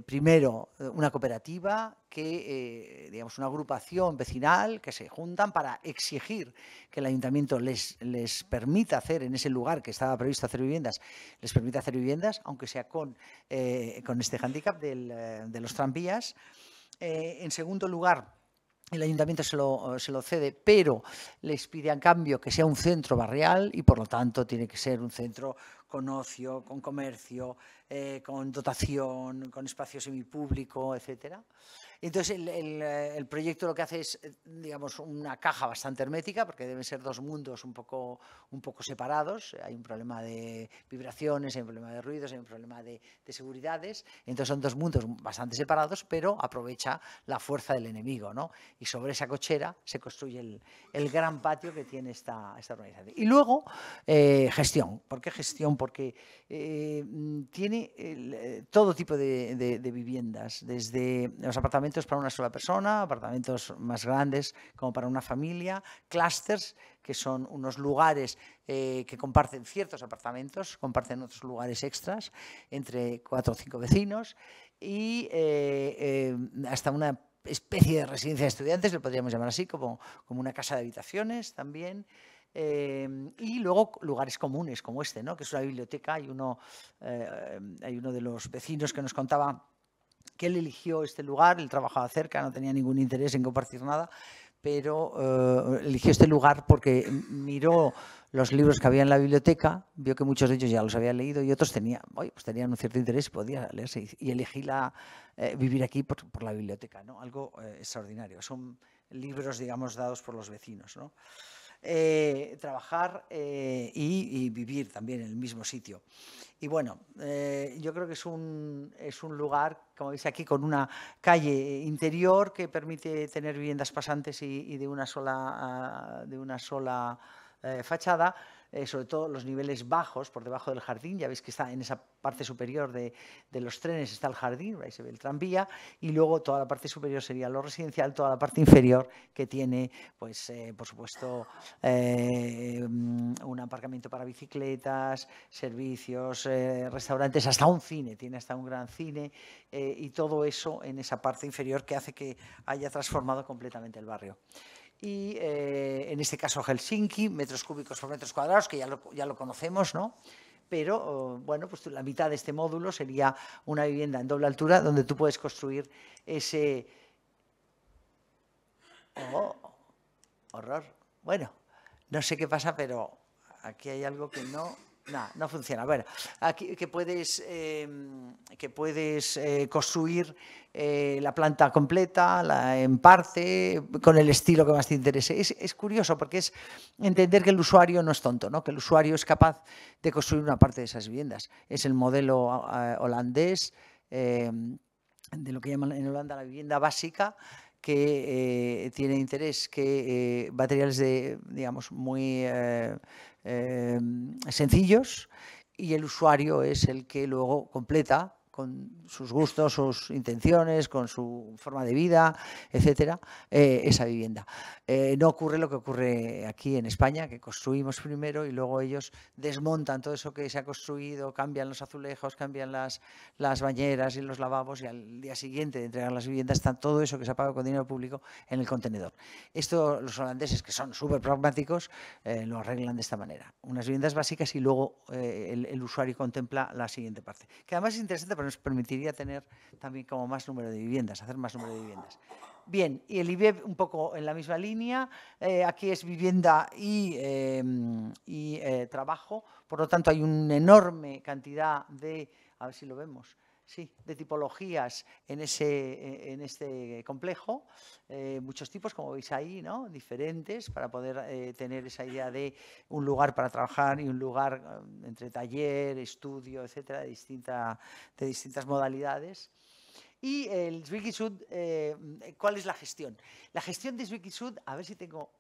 primero una cooperativa que, digamos, una agrupación vecinal que se juntan para exigir que el ayuntamiento les permita hacer en ese lugar que estaba previsto hacer viviendas, les permita hacer viviendas, aunque sea con este hándicap de los tranvías. En segundo lugar, el ayuntamiento se lo cede, pero les pide a cambio que sea un centro barrial y por lo tanto tiene que ser un centro con ocio, con comercio, con dotación, con espacio semipúblico, etcétera. Entonces el proyecto lo que hace es, digamos, una caja bastante hermética, porque deben ser dos mundos un poco separados. Hay un problema de vibraciones, hay un problema de ruidos, hay un problema de seguridades. Entonces son dos mundos bastante separados, pero aprovecha la fuerza del enemigo, ¿no? Y sobre esa cochera se construye el gran patio que tiene esta organización. Y luego, gestión. ¿Por qué gestión? Porque tiene todo tipo de viviendas, desde los apartamentos para una sola persona, apartamentos más grandes como para una familia, clústeres, que son unos lugares que comparten ciertos apartamentos, comparten otros lugares extras entre 4 o 5 vecinos, y hasta una especie de residencia de estudiantes, le podríamos llamar así, como una casa de habitaciones también. Y luego lugares comunes como este, ¿no? Que es una biblioteca. Hay uno de los vecinos que nos contaba que él eligió este lugar, él trabajaba cerca, no tenía ningún interés en compartir nada, pero eligió este lugar porque miró los libros que había en la biblioteca, vio que muchos de ellos ya los había leído y otros tenían un cierto interés y podía leerse. Y elegí vivir aquí por la biblioteca, ¿no? Algo extraordinario. Son libros, digamos, dados por los vecinos, ¿no? Trabajar y vivir también en el mismo sitio. Y bueno, yo creo que es un lugar, como veis aquí, con una calle interior que permite tener viviendas pasantes y de una sola fachada, sobre todo los niveles bajos, por debajo del jardín. Ya veis que está en esa parte superior de los trenes, está el jardín, ahí se ve el tranvía, y luego toda la parte superior sería lo residencial, toda la parte inferior que tiene, pues, por supuesto, un aparcamiento para bicicletas, servicios, restaurantes, hasta un cine, tiene hasta un gran cine, y todo eso en esa parte inferior que hace que haya transformado completamente el barrio. Y en este caso Helsinki, metros cúbicos por metros cuadrados, que ya lo conocemos, ¿no? Pero, bueno, pues la mitad de este módulo sería una vivienda en doble altura donde tú puedes construir ese... ¡Oh! ¡Horror! Bueno, no sé qué pasa, pero aquí hay algo que no funciona. Bueno, aquí que puedes construir la planta completa, en parte, con el estilo que más te interese. Es curioso porque es entender que el usuario no es tonto, ¿no? Que el usuario es capaz de construir una parte de esas viviendas. Es el modelo holandés, de lo que llaman en Holanda la vivienda básica, que tiene interés que materiales digamos, muy sencillos, y el usuario es el que luego completa con sus gustos, sus intenciones, con su forma de vida, etcétera, esa vivienda. No ocurre lo que ocurre aquí en España, que construimos primero y luego ellos desmontan todo eso que se ha construido, cambian los azulejos, cambian las bañeras y los lavabos, y al día siguiente de entregar las viviendas está todo eso que se ha pagado con dinero público en el contenedor. Esto los holandeses, que son súper pragmáticos, lo arreglan de esta manera. Unas viviendas básicas y luego el usuario contempla la siguiente parte. Que además es interesante porque nos permitiría tener también como más número de viviendas, hacer más número de viviendas. Bien, y el IBEB un poco en la misma línea. Aquí es vivienda y trabajo. Por lo tanto, hay una enorme cantidad de, a ver si lo vemos, sí, de tipologías en este complejo, muchos tipos, como veis ahí, ¿no? Diferentes, para poder tener esa idea de un lugar para trabajar y un lugar entre taller, estudio, etcétera, de distintas modalidades. Y el Zwikisud, ¿cuál es la gestión? La gestión de Zwikisud, a ver si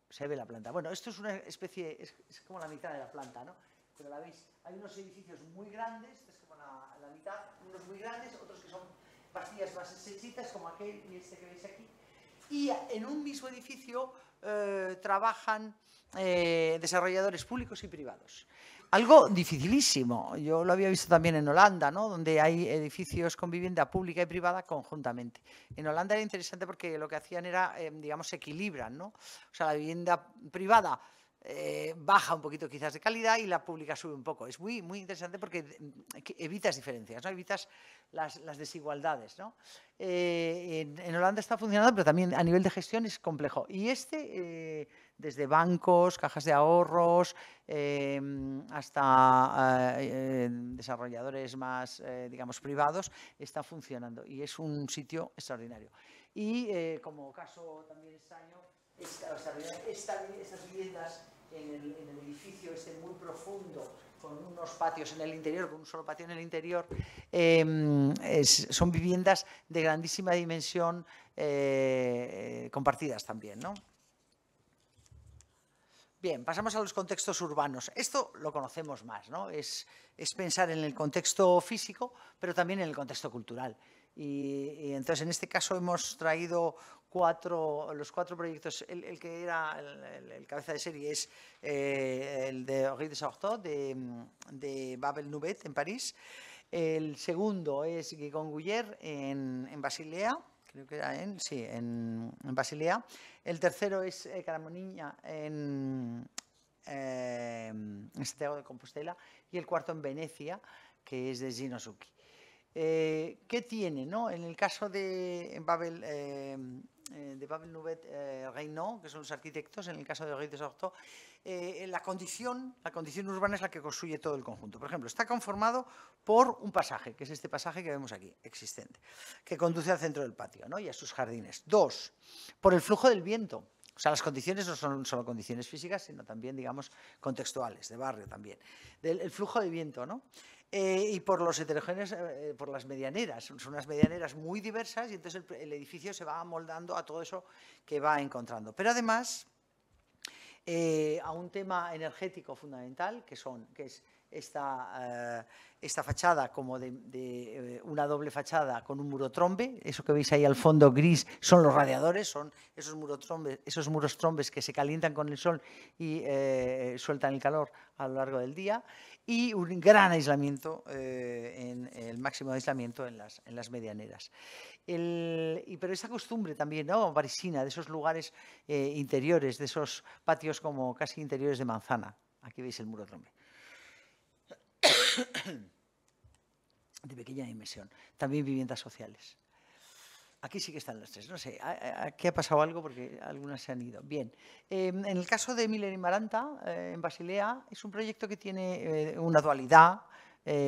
se ve la planta. Bueno, esto es una especie, es como la mitad de la planta, ¿no? Pero la veis, hay unos edificios muy grandes, es como la mitad, unos muy grandes, otros que son pastillas más estrechitas, como aquel y este que veis aquí. Y en un mismo edificio trabajan desarrolladores públicos y privados. Algo dificilísimo. Yo lo había visto también en Holanda, ¿no? Donde hay edificios con vivienda pública y privada conjuntamente. En Holanda era interesante porque lo que hacían era, digamos, se equilibran, ¿no? O sea, la vivienda privada baja un poquito quizás de calidad y la pública sube un poco. Es muy, muy interesante porque evitas diferencias, ¿no? Evitas las desigualdades, ¿no? En Holanda está funcionando, pero también a nivel de gestión es complejo. Y desde bancos, cajas de ahorros, hasta desarrolladores más, digamos, privados, está funcionando. Y es un sitio extraordinario. Y como caso también extraño, estas viviendas en el edificio muy profundo, con unos patios en el interior, con un solo patio en el interior, son viviendas de grandísima dimensión compartidas también, ¿no? Bien, pasamos a los contextos urbanos. Esto lo conocemos más, ¿no? Es pensar en el contexto físico, pero también en el contexto cultural. Y entonces, en este caso, hemos traído los cuatro proyectos. El que era el cabeza de serie es el de Rue des Orteaux, de Babel Nubet, en París. El segundo es Guigon-Guyer, en Basilea. Creo que era en Basilea. El tercero es Caramoniña en Santiago de Compostela. Y el cuarto en Venecia, que es de Gino Zucchi. ¿Qué tiene, no? En el caso de Babel Nubet Reynaud, que son los arquitectos, en el caso de Rue des Orteaux, la condición urbana es la que construye todo el conjunto. Por ejemplo, está conformado por un pasaje, que es este pasaje que vemos aquí, existente, que conduce al centro del patio, ¿no? Y a sus jardines. Dos, por el flujo del viento. O sea, las condiciones no son solo condiciones físicas, sino también, digamos, contextuales, de barrio también. El flujo de viento, ¿no? Y por los heterogéneos, por las medianeras. Son unas medianeras muy diversas y entonces el edificio se va amoldando a todo eso que va encontrando. Pero además, a un tema energético fundamental, que es esta fachada como de una doble fachada con un muro trombe. Eso que veis ahí al fondo gris son los radiadores, son esos muros trombes que se calientan con el sol y sueltan el calor a lo largo del día. Y un gran aislamiento, el máximo aislamiento en las medianeras. Pero esa costumbre también, ¿no? Parisina, de esos lugares interiores, de esos patios como casi interiores de manzana. Aquí veis el muro trombe. De pequeña dimensión. También viviendas sociales. Aquí sí que están las tres. No sé, aquí ha pasado algo porque algunas se han ido. Bien, en el caso de Miller y Maranta, en Basilea, es un proyecto que tiene una dualidad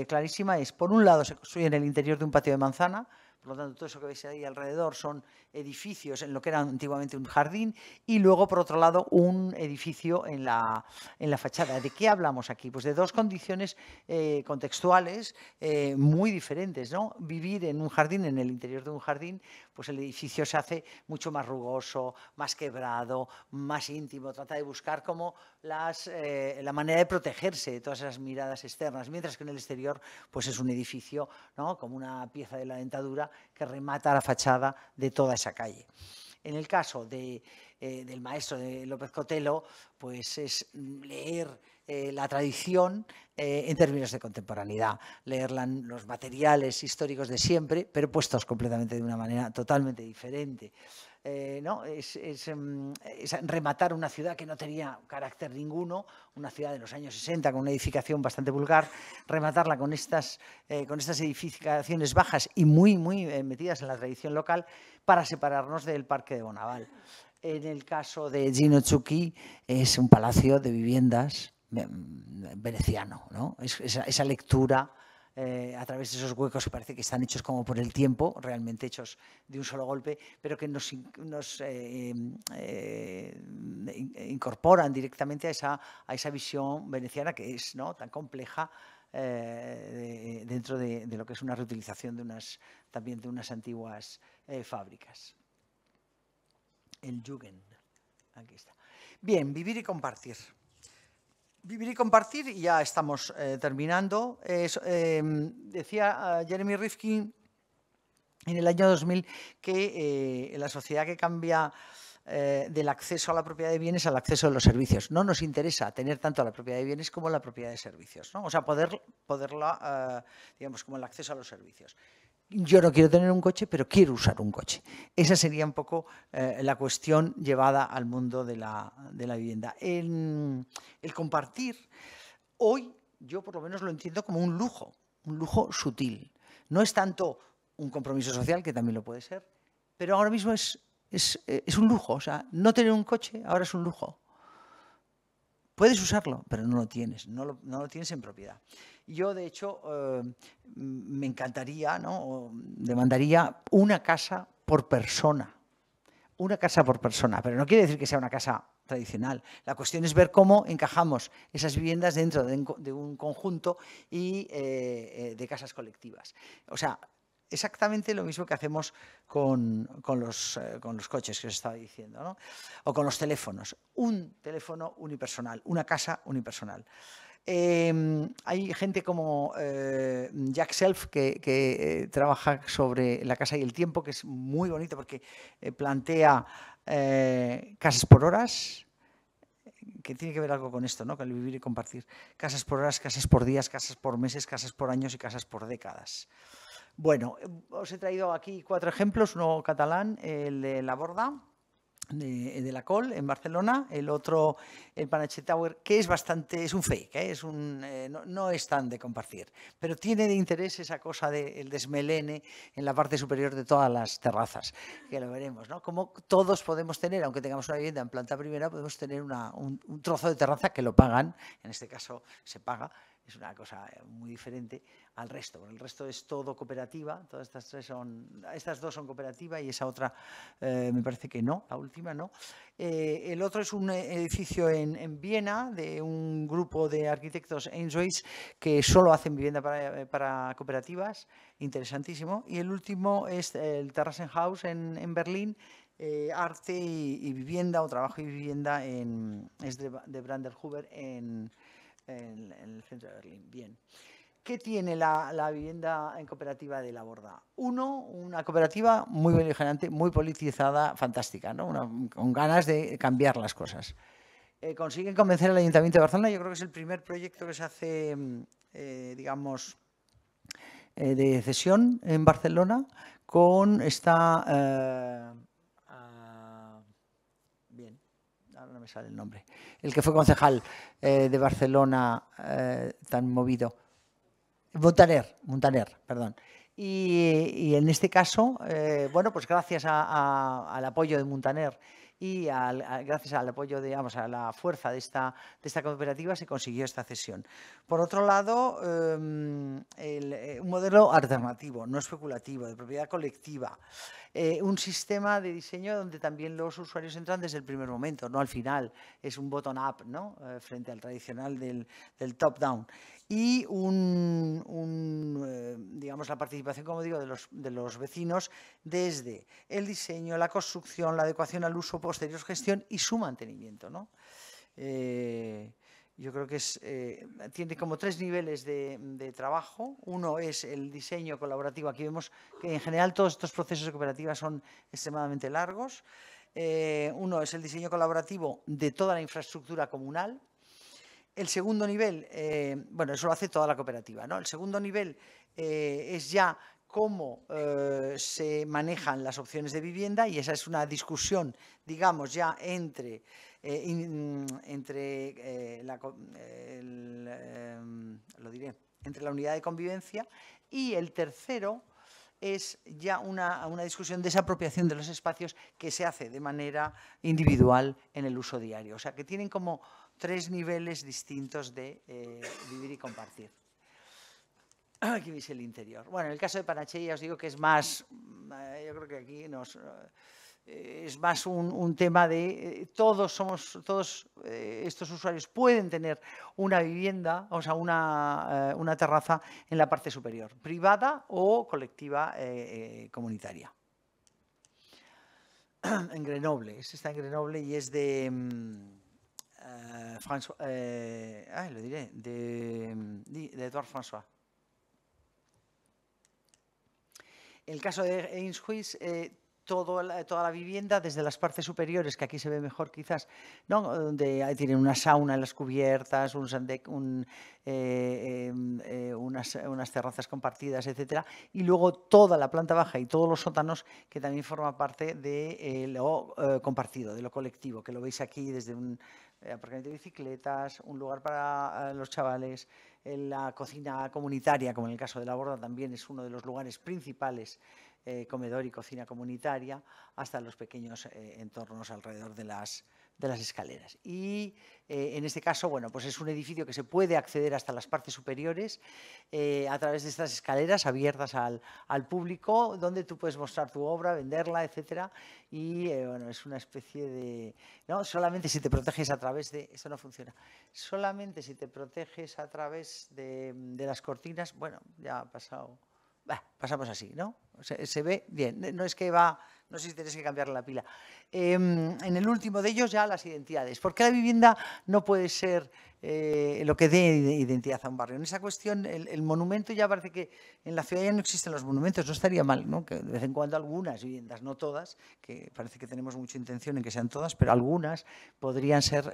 clarísima. Por un lado, se construye en el interior de un patio de manzana. Por lo tanto, todo eso que veis ahí alrededor son edificios en lo que era antiguamente un jardín y luego, por otro lado, un edificio en la fachada. ¿De qué hablamos aquí? Pues de dos condiciones contextuales muy diferentes, ¿no? Vivir en un jardín, en el interior de un jardín, pues el edificio se hace mucho más rugoso, más quebrado, más íntimo, trata de buscar como la manera de protegerse de todas esas miradas externas, mientras que en el exterior pues es un edificio, ¿no? Como una pieza de la dentadura que remata la fachada de toda esa calle. En el caso del maestro de López Cotelo, pues es leer la tradición en términos de contemporaneidad, leer los materiales históricos de siempre, pero puestos completamente de una manera totalmente diferente. ¿No? Es rematar una ciudad que no tenía carácter ninguno, una ciudad de los años 60 con una edificación bastante vulgar, rematarla con estas edificaciones bajas y muy metidas en la tradición local para separarnos del Parque de Bonaval. En el caso de Gino Zucchi es un palacio de viviendas veneciano, ¿no? Esa lectura a través de esos huecos que parece que están hechos como por el tiempo, realmente hechos de un solo golpe, pero que nos incorporan directamente a esa visión veneciana que es, ¿no? Tan compleja dentro de lo que es una reutilización también de unas antiguas fábricas. El Jugend, aquí está. Bien, vivir y compartir. Vivir y compartir, y ya estamos terminando. Decía Jeremy Rifkin en el año 2000 que la sociedad que cambia del acceso a la propiedad de bienes al acceso a los servicios. No nos interesa tener tanto la propiedad de bienes como la propiedad de servicios, ¿no? O sea, poderla, digamos, como el acceso a los servicios. Yo no quiero tener un coche, pero quiero usar un coche. Esa sería un poco la cuestión llevada al mundo de la vivienda. El compartir, hoy yo por lo menos lo entiendo como un lujo sutil. No es tanto un compromiso social, que también lo puede ser, pero ahora mismo es un lujo. O sea, no tener un coche ahora es un lujo. Puedes usarlo, pero no lo tienes, no lo tienes en propiedad. Yo, de hecho, me encantaría, ¿no? O demandaría una casa por persona. Una casa por persona, pero no quiere decir que sea una casa tradicional. La cuestión es ver cómo encajamos esas viviendas dentro de un conjunto y de casas colectivas. O sea, exactamente lo mismo que hacemos con los coches que os estaba diciendo, ¿no? O con los teléfonos. Un teléfono unipersonal, una casa unipersonal. Hay gente como Jack Self que trabaja sobre la casa y el tiempo, que es muy bonito porque plantea casas por horas, que tiene que ver algo con esto, ¿no? Con el vivir y compartir. Casas por horas, casas por días, casas por meses, casas por años y casas por décadas. Bueno, os he traído aquí 4 ejemplos, uno catalán, el de La Borda, de la Col, en Barcelona, el otro, el Panache Tower, que es un fake, no es tan de compartir, pero tiene de interés esa cosa del desmelene en la parte superior de todas las terrazas, que lo veremos, ¿no? Como todos podemos tener, aunque tengamos una vivienda en planta primera, podemos tener un trozo de terraza que lo pagan, en este caso se paga. Es una cosa muy diferente al resto. El resto es todo cooperativa. Todas estas dos son cooperativa y esa otra me parece que no, la última no. El otro es un edificio en Viena de un grupo de arquitectos Ainsways que solo hacen vivienda para cooperativas. Interesantísimo. Y el último es el Terrassenhaus en Berlín. Arte y vivienda, o trabajo y vivienda es de Brandenburger en el centro de Berlín. Bien. ¿Qué tiene la vivienda en cooperativa de La Borda? Una cooperativa muy beligerante, muy politizada, fantástica, ¿no? Con ganas de cambiar las cosas. Consiguen convencer al Ayuntamiento de Barcelona. Yo creo que es el primer proyecto que se hace, digamos, de cesión en Barcelona con esta... bien. Ahora no me sale el nombre, el que fue concejal de Barcelona, tan movido, Muntaner, perdón. Y en este caso, bueno, pues gracias al apoyo de Muntaner y gracias al apoyo, digamos, a la fuerza de esta cooperativa se consiguió esta cesión. Por otro lado, un modelo alternativo, no especulativo, de propiedad colectiva. Un sistema de diseño donde también los usuarios entran desde el primer momento, no al final. Es un bottom-up, ¿no? Frente al tradicional del top-down. Y digamos, la participación, como digo, de los vecinos desde el diseño, la construcción, la adecuación al uso, posterior gestión y su mantenimiento, ¿no? Yo creo que tiene como 3 niveles de trabajo. Uno es el diseño colaborativo. Aquí vemos que en general todos estos procesos de cooperativa son extremadamente largos. Uno es el diseño colaborativo de toda la infraestructura comunal. El segundo nivel, bueno, eso lo hace toda la cooperativa, ¿no? El segundo nivel es ya cómo se manejan las opciones de vivienda, y esa es una discusión, digamos, ya entre la unidad de convivencia. Y el tercero es ya una discusión de esa apropiación de los espacios que se hace de manera individual en el uso diario. O sea, que tienen como 3 niveles distintos de vivir y compartir. Aquí veis el interior. Bueno, en el caso de Panache ya os digo que es más, yo creo que aquí es más un tema de todos estos usuarios pueden tener una vivienda, o sea, una terraza en la parte superior, privada o colectiva comunitaria. En Grenoble, este está en Grenoble y es de François, lo diré, de Edouard François. En el caso de Ainshuis, toda la vivienda, desde las partes superiores, que aquí se ve mejor quizás, ¿no? Donde tienen una sauna en las cubiertas, unas terrazas compartidas, etcétera, y luego toda la planta baja y todos los sótanos, que también forma parte de lo compartido, de lo colectivo, que lo veis aquí desde un aparcamiento de bicicletas, un lugar para los chavales, la cocina comunitaria, como en el caso de la Borda, también es uno de los lugares principales, comedor y cocina comunitaria, hasta los pequeños entornos alrededor de las escaleras. Y en este caso, bueno, pues es un edificio que se puede acceder hasta las partes superiores a través de estas escaleras abiertas al público, donde tú puedes mostrar tu obra, venderla, etcétera. Y bueno, es una especie de... ¿no? Solamente si te proteges a través de... Esto no funciona. Solamente si te proteges a través de las cortinas, bueno, ya ha pasado... pasamos así, ¿no? Se ve bien. No es que va... No sé si tienes que cambiar la pila. En el último de ellos ya las identidades. ¿Por qué la vivienda no puede ser lo que dé identidad a un barrio? En esa cuestión, el monumento, ya parece que en la ciudad ya no existen los monumentos. No estaría mal, ¿no? Que de vez en cuando algunas viviendas, no todas, que parece que tenemos mucha intención en que sean todas, pero algunas podrían ser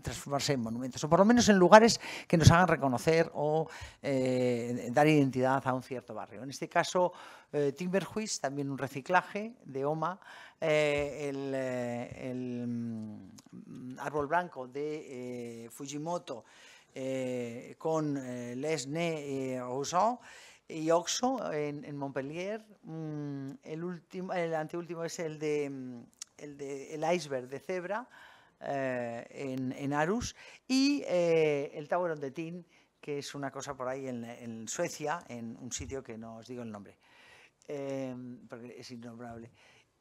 transformarse en monumentos, o por lo menos en lugares que nos hagan reconocer o dar identidad a un cierto barrio. En este caso, Timberhuis, también un reciclaje de OMA, el árbol blanco de Fujimoto con Les Rousseau y Oxo en Montpellier. El anteúltimo es el iceberg de Zebra en Aarhus, y el Tower on the Tin, que es una cosa por ahí en Suecia, en un sitio que no os digo el nombre, porque es innombrable.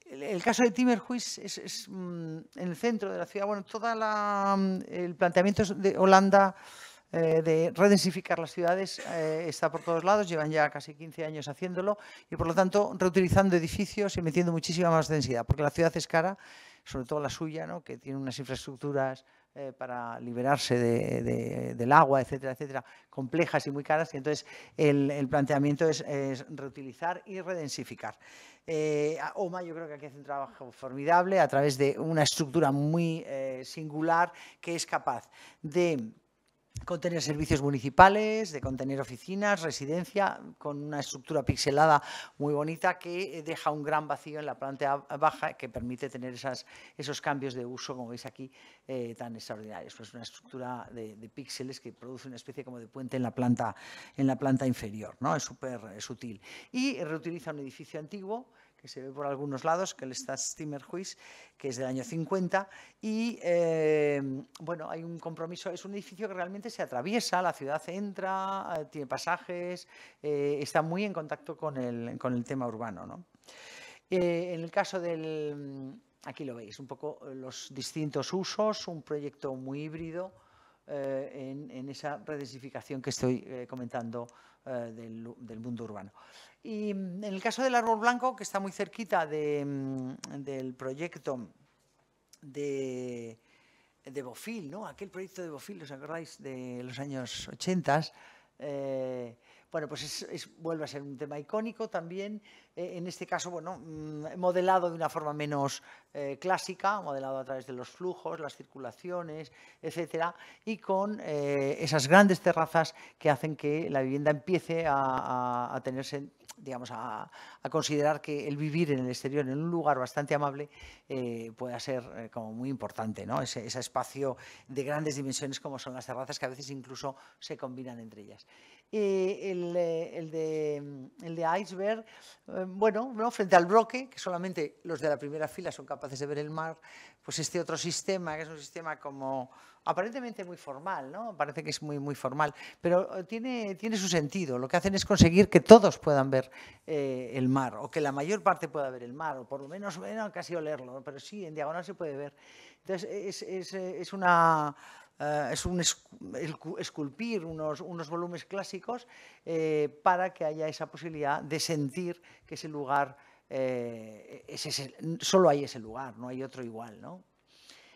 El caso de Timberhuis es en el centro de la ciudad. Bueno, el planteamiento de Holanda de redensificar las ciudades está por todos lados, llevan ya casi 15 años haciéndolo, y por lo tanto reutilizando edificios y metiendo muchísima más densidad, porque la ciudad es cara, sobre todo la suya, ¿no? Que tiene unas infraestructuras para liberarse del agua, etcétera, etcétera, complejas y muy caras, y entonces el planteamiento es reutilizar y redensificar. OMA, yo creo que aquí hace un trabajo formidable a través de una estructura muy singular, que es capaz de contener servicios municipales, de contener oficinas, residencia, con una estructura pixelada muy bonita, que deja un gran vacío en la planta baja, que permite tener esos cambios de uso, como veis aquí, tan extraordinarios. Pues una estructura de píxeles que produce una especie como de puente en la planta inferior, ¿no? Es súper sutil. Y reutiliza un edificio antiguo, que se ve por algunos lados, que es el Timberhuis, que es del año 50, y bueno, hay un compromiso, es un edificio que realmente se atraviesa, la ciudad entra, tiene pasajes, está muy en contacto con el tema urbano, ¿no? En el caso aquí lo veis, un poco los distintos usos, un proyecto muy híbrido en esa redensificación que estoy comentando del mundo urbano. Y en el caso del árbol blanco, que está muy cerquita del proyecto de Bofill, ¿no? Aquel proyecto de Bofill, ¿os acordáis? De los años 80. Bueno, pues vuelve a ser un tema icónico también. En este caso, bueno, modelado de una forma menos clásica, modelado a través de los flujos, las circulaciones, etcétera, y con esas grandes terrazas que hacen que la vivienda empiece a tenerse, digamos, a considerar que el vivir en el exterior, en un lugar bastante amable, pueda ser como muy importante, ¿no? Ese espacio de grandes dimensiones como son las terrazas, que a veces incluso se combinan entre ellas. El de Iceberg, bueno, ¿no? Frente al bloque, que solamente los de la primera fila son capaces de ver el mar, pues este otro sistema, que es un sistema como aparentemente muy formal, ¿no? Parece que es muy formal, pero tiene su sentido. Lo que hacen es conseguir que todos puedan ver el mar, o que la mayor parte pueda ver el mar, o por lo menos casi olerlo, pero sí, en diagonal se puede ver. Entonces, es un esculpir unos volúmenes clásicos para que haya esa posibilidad de sentir que ese lugar, solo hay ese lugar, no hay otro igual, ¿no?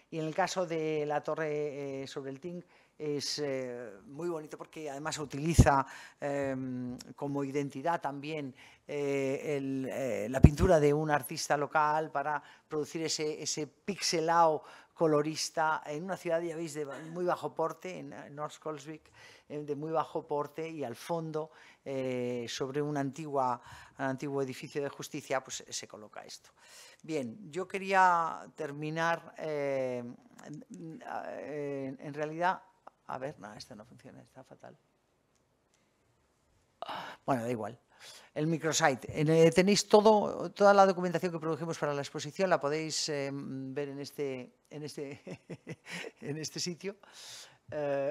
Y en el caso de la torre sobre el Ting es muy bonito porque además utiliza como identidad también la pintura de un artista local para producir ese pixelado colorista en una ciudad, ya veis, de muy bajo porte, en North Skolsvik, de muy bajo porte, y al fondo, sobre un antiguo edificio de justicia, pues se coloca esto. Bien, yo quería terminar, en realidad, a ver, no, esta no funciona, está fatal. Bueno, da igual. El microsite. Tenéis toda la documentación que produjimos para la exposición, la podéis ver en este sitio.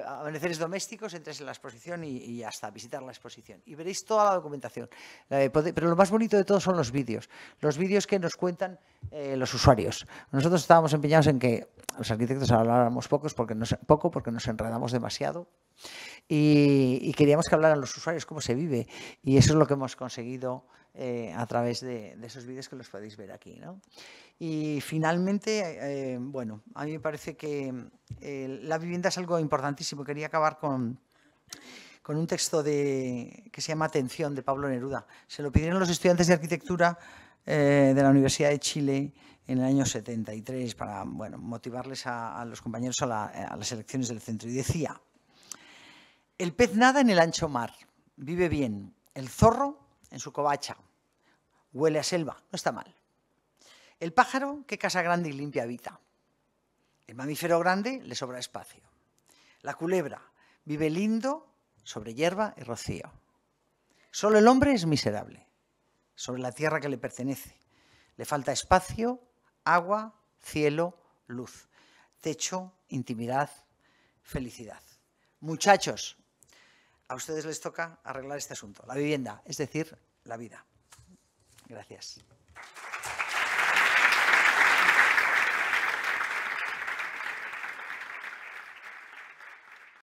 Amaneceres domésticos, entréis en la exposición y ya está, visitar la exposición. Y veréis toda la documentación. Pero lo más bonito de todo son los vídeos que nos cuentan los usuarios. Nosotros estábamos empeñados en que los arquitectos habláramos poco porque nos enredamos demasiado. Y queríamos que hablaran los usuarios cómo se vive, y eso es lo que hemos conseguido a través de esos vídeos que los podéis ver aquí, ¿no? Y finalmente, bueno, a mí me parece que la vivienda es algo importantísimo. Quería acabar con un texto que se llama Atención, de Pablo Neruda. Se lo pidieron los estudiantes de arquitectura de la Universidad de Chile en el año 73 para, bueno, motivarles a los compañeros a las elecciones del centro. Y decía: el pez nada en el ancho mar, vive bien. El zorro en su covacha, huele a selva, no está mal. El pájaro, que casa grande y limpia habita. El mamífero grande le sobra espacio. La culebra vive lindo sobre hierba y rocío. Solo el hombre es miserable sobre la tierra que le pertenece. Le falta espacio, agua, cielo, luz, techo, intimidad, felicidad. Muchachos, a ustedes les toca arreglar este asunto, la vivienda, es decir, la vida. Gracias.